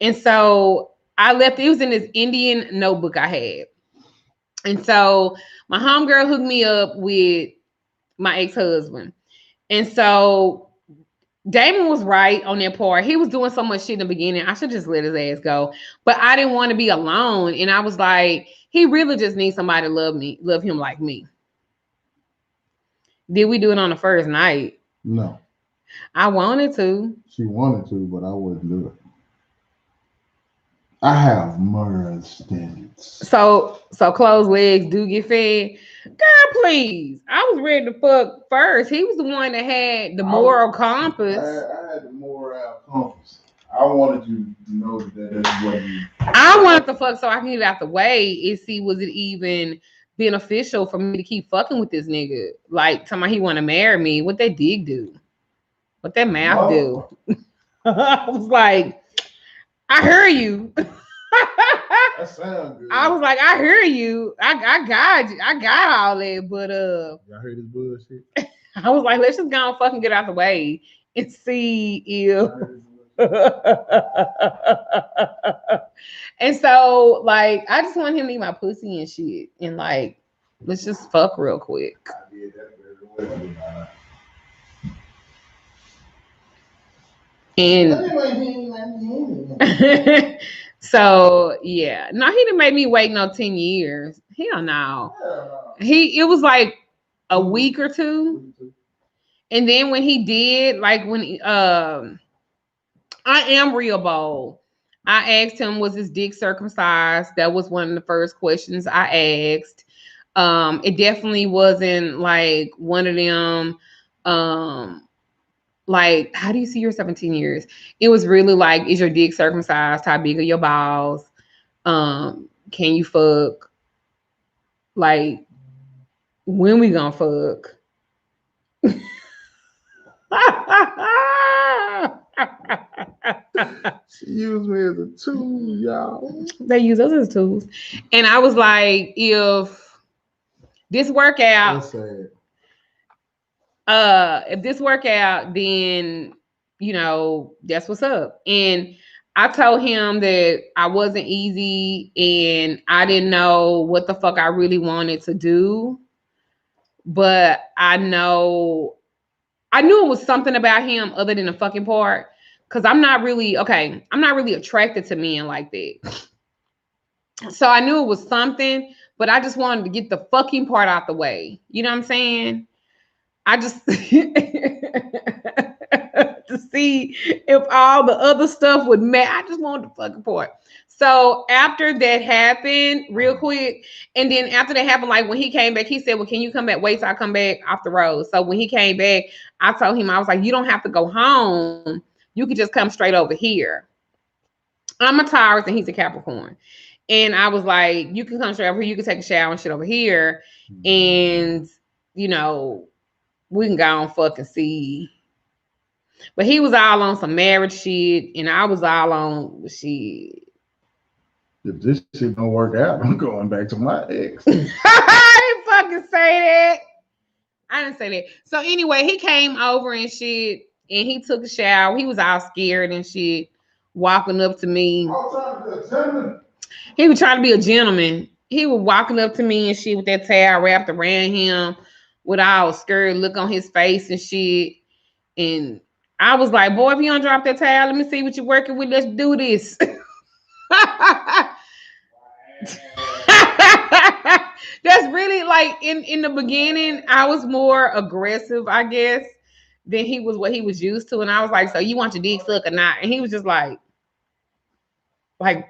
And so I left. It was in this Indian notebook I had, and so my homegirl hooked me up with my ex-husband. And so Damon was right on that part. He was doing so much shit in the beginning. I should just let his ass go. But I didn't want to be alone. And I was like, he really just needs somebody to love him like me. Did we do it on the first night? No. I wanted to. She wanted to, but I wouldn't do it. I have moral standards. So closed legs do get fed. Girl, please. I was ready to fuck first. He was the one that had the moral compass. I had the moral compass. I wanted you to know that that's what you. I wanted to fuck so I can get it out the way and see was it even beneficial for me to keep fucking with this nigga. Like, talking about he want to marry me. What that dick do? What that mouth do? I was like, I hear you. That sounds good. I was like, I hear you. I got you. I got all that, but y'all heard this bullshit? I was like, let's just go and fucking get out the way and see if and so like I just want him to eat my pussy and shit. And like, let's just fuck real quick. I did that very well. And so yeah, no, he didn't make me wait no 10 years. Hell no. It was like a week or two. And then when he did, like when I am real bold. I asked him, was his dick circumcised? That was one of the first questions I asked. It definitely wasn't like one of them like, how do you see yourself in 10 years? It was really like, is your dick circumcised? How big are your balls? Can you fuck? Like, when we gonna fuck? She used me as a tool, y'all. They use us as tools. And I was like, if this work out, if this work out, then you know, that's what's up. And I told him that I wasn't easy and I didn't know what the fuck I really wanted to do. But I knew it was something about him other than the fucking part. Cause I'm not really attracted to men like that. So I knew it was something, but I just wanted to get the fucking part out the way. You know what I'm saying? I just to see if all the other stuff would match. I just wanted the fucking part. So after that happened, real quick, and then after that happened, like when he came back, he said, well, can you come back? Wait till I come back off the road. So when he came back, I told him, I was like, you don't have to go home. You could just come straight over here. I'm a Taurus and he's a Capricorn. And I was like, you can come straight over here. You can take a shower and shit over here. And, you know, we can go and fucking see. But he was all on some marriage shit. And I was all on shit. If this shit don't work out, I'm going back to my ex. I didn't fucking say that. I didn't say that. So anyway, he came over and shit. And he took a shower. He was all scared and shit. Walking up to me. He was trying to be a gentleman. He was walking up to me and shit with that towel wrapped around him with all a scared look on his face and shit. And I was like, boy, if you don't drop that towel, let me see what you're working with. Let's do this. That's really like in the beginning, I was more aggressive, I guess, than he was what he was used to. And I was like, so you want your dick sucked or not? And he was just like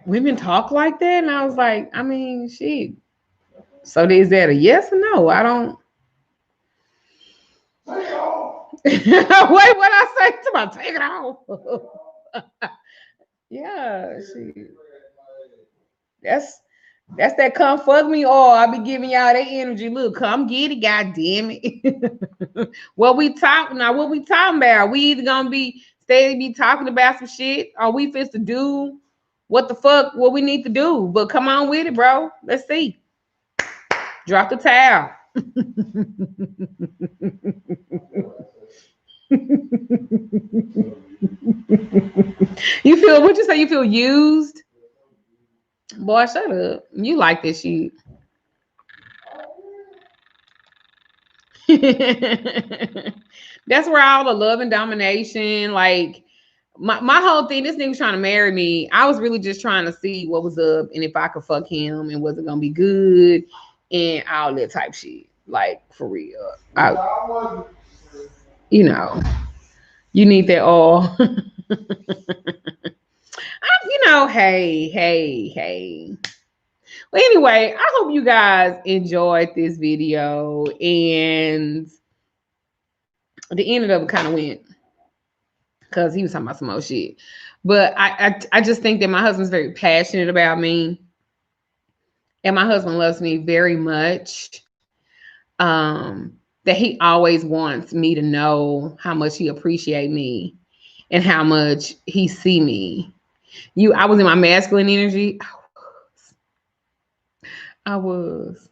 women talk like that? And I was like, I mean, shit. So is that a yes or no? I don't. Wait, what I say? Somebody take it off. Yeah, shit. That's that come fuck me or I be giving y'all that energy. Look, come get it, god damn it. What we talking about? We either gonna be talking about some shit or we fit to do what we need to do. But come on with it, bro. Let's see. Drop the towel. You feel what you say? You feel used? Boy, shut up. You like this shit. That That's where all the love and domination, like my whole thing, this nigga was trying to marry me. I was really just trying to see what was up and if I could fuck him and was it gonna be good and all that type shit. Like for real. You know, you need that all. Hey. Well, anyway, I hope you guys enjoyed this video, and the end of it kind of went because he was talking about some old shit. But I just think that my husband's very passionate about me, and my husband loves me very much. That he always wants me to know how much he appreciate me and how much he see me. I was in my masculine energy. I was.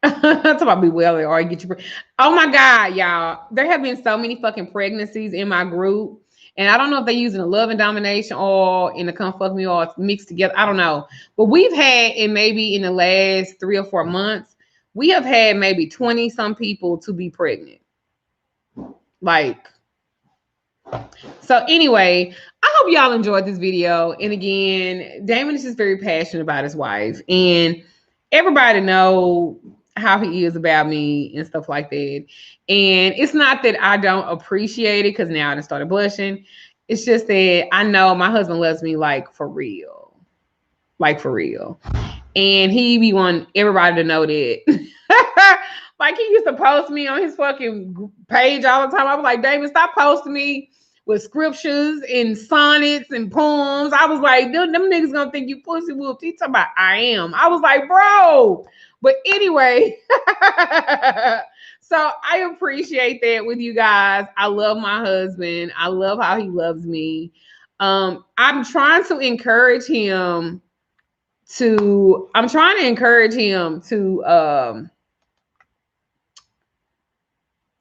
Talk about be well or get you. Oh my God, y'all! There have been so many fucking pregnancies in my group, and I don't know if they're using a love and domination or in the come fuck me or it's mixed together. I don't know, but we've had, and maybe in the last 3 or 4 months, we have had maybe 20 some people to be pregnant. Like, so anyway, I hope y'all enjoyed this video. And again, Damon is just very passionate about his wife, and everybody know how he is about me and stuff like that. And it's not that I don't appreciate it because now I just started blushing. It's just that I know my husband loves me like for real. Like for real. And he be wanting everybody to know that. Like he used to post me on his fucking page all the time. I was like, David, stop posting me with scriptures and sonnets and poems. I was like, them niggas gonna think you pussy whooped. He talking about I am. I was like, bro. But anyway, so I appreciate that with you guys. I love my husband. I love how he loves me. I'm trying to encourage him to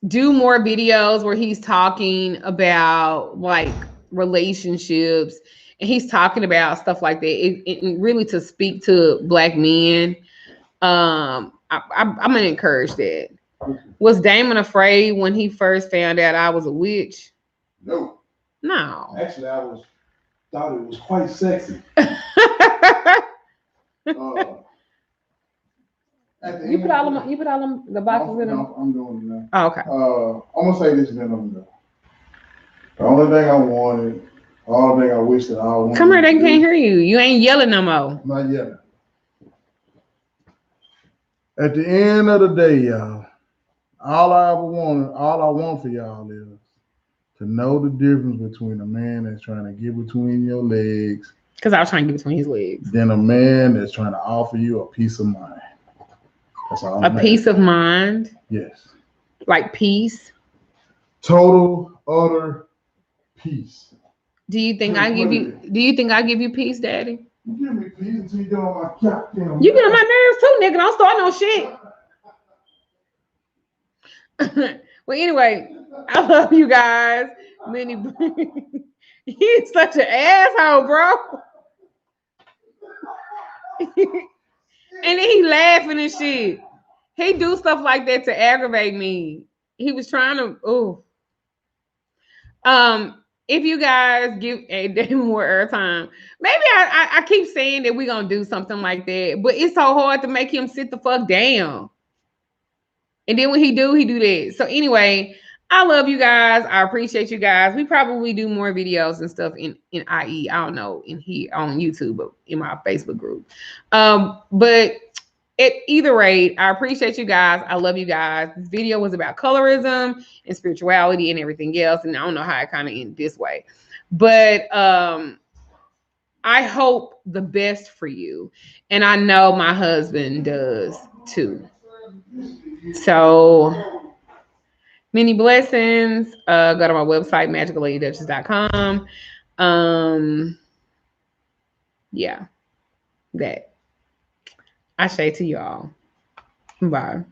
do more videos where he's talking about like relationships and he's talking about stuff like that. It really to speak to Black men. I'm gonna encourage that. Was Damon afraid when he first found out I was a witch? No. Actually, I thought it was quite sexy. You put all them the boxes in them? No, I'm doing it now. Oh, okay. I'm gonna say this and then I'm done. The only thing I wanted, all the thing I wish that I wanted. Come here, they can't hear you. You ain't yelling no more. Not yet. At the end of the day, y'all, all I want for y'all is to know the difference between a man that's trying to get between your legs. Because I was trying to get between his legs. Than a man that's trying to offer you a peace of mind. That's all. A peace of mind? Yes. Like peace? Total, utter peace. Do you think I give you peace, Daddy? You give me peace until you get on my goddamn. You get on my nerves too, nigga. Don't start no shit. Well, anyway, I love you guys. He's such an asshole, bro. And then he laughing and shit. He do stuff like that to aggravate me. He was trying to. If you guys give a damn more airtime, maybe I keep saying that we're gonna do something like that, but it's so hard to make him sit the fuck down. And then when he do that. So anyway, I love you guys. I appreciate you guys. We probably do more videos and stuff in IE. I don't know, in here on YouTube, but in my Facebook group. But at either rate, I appreciate you guys. I love you guys. This video was about colorism and spirituality and everything else. And I don't know how it kind of ended this way. But I hope the best for you. And I know my husband does too. So many blessings. Go to my website, magicalladyduchess.com. Yeah, that. I say to y'all, bye.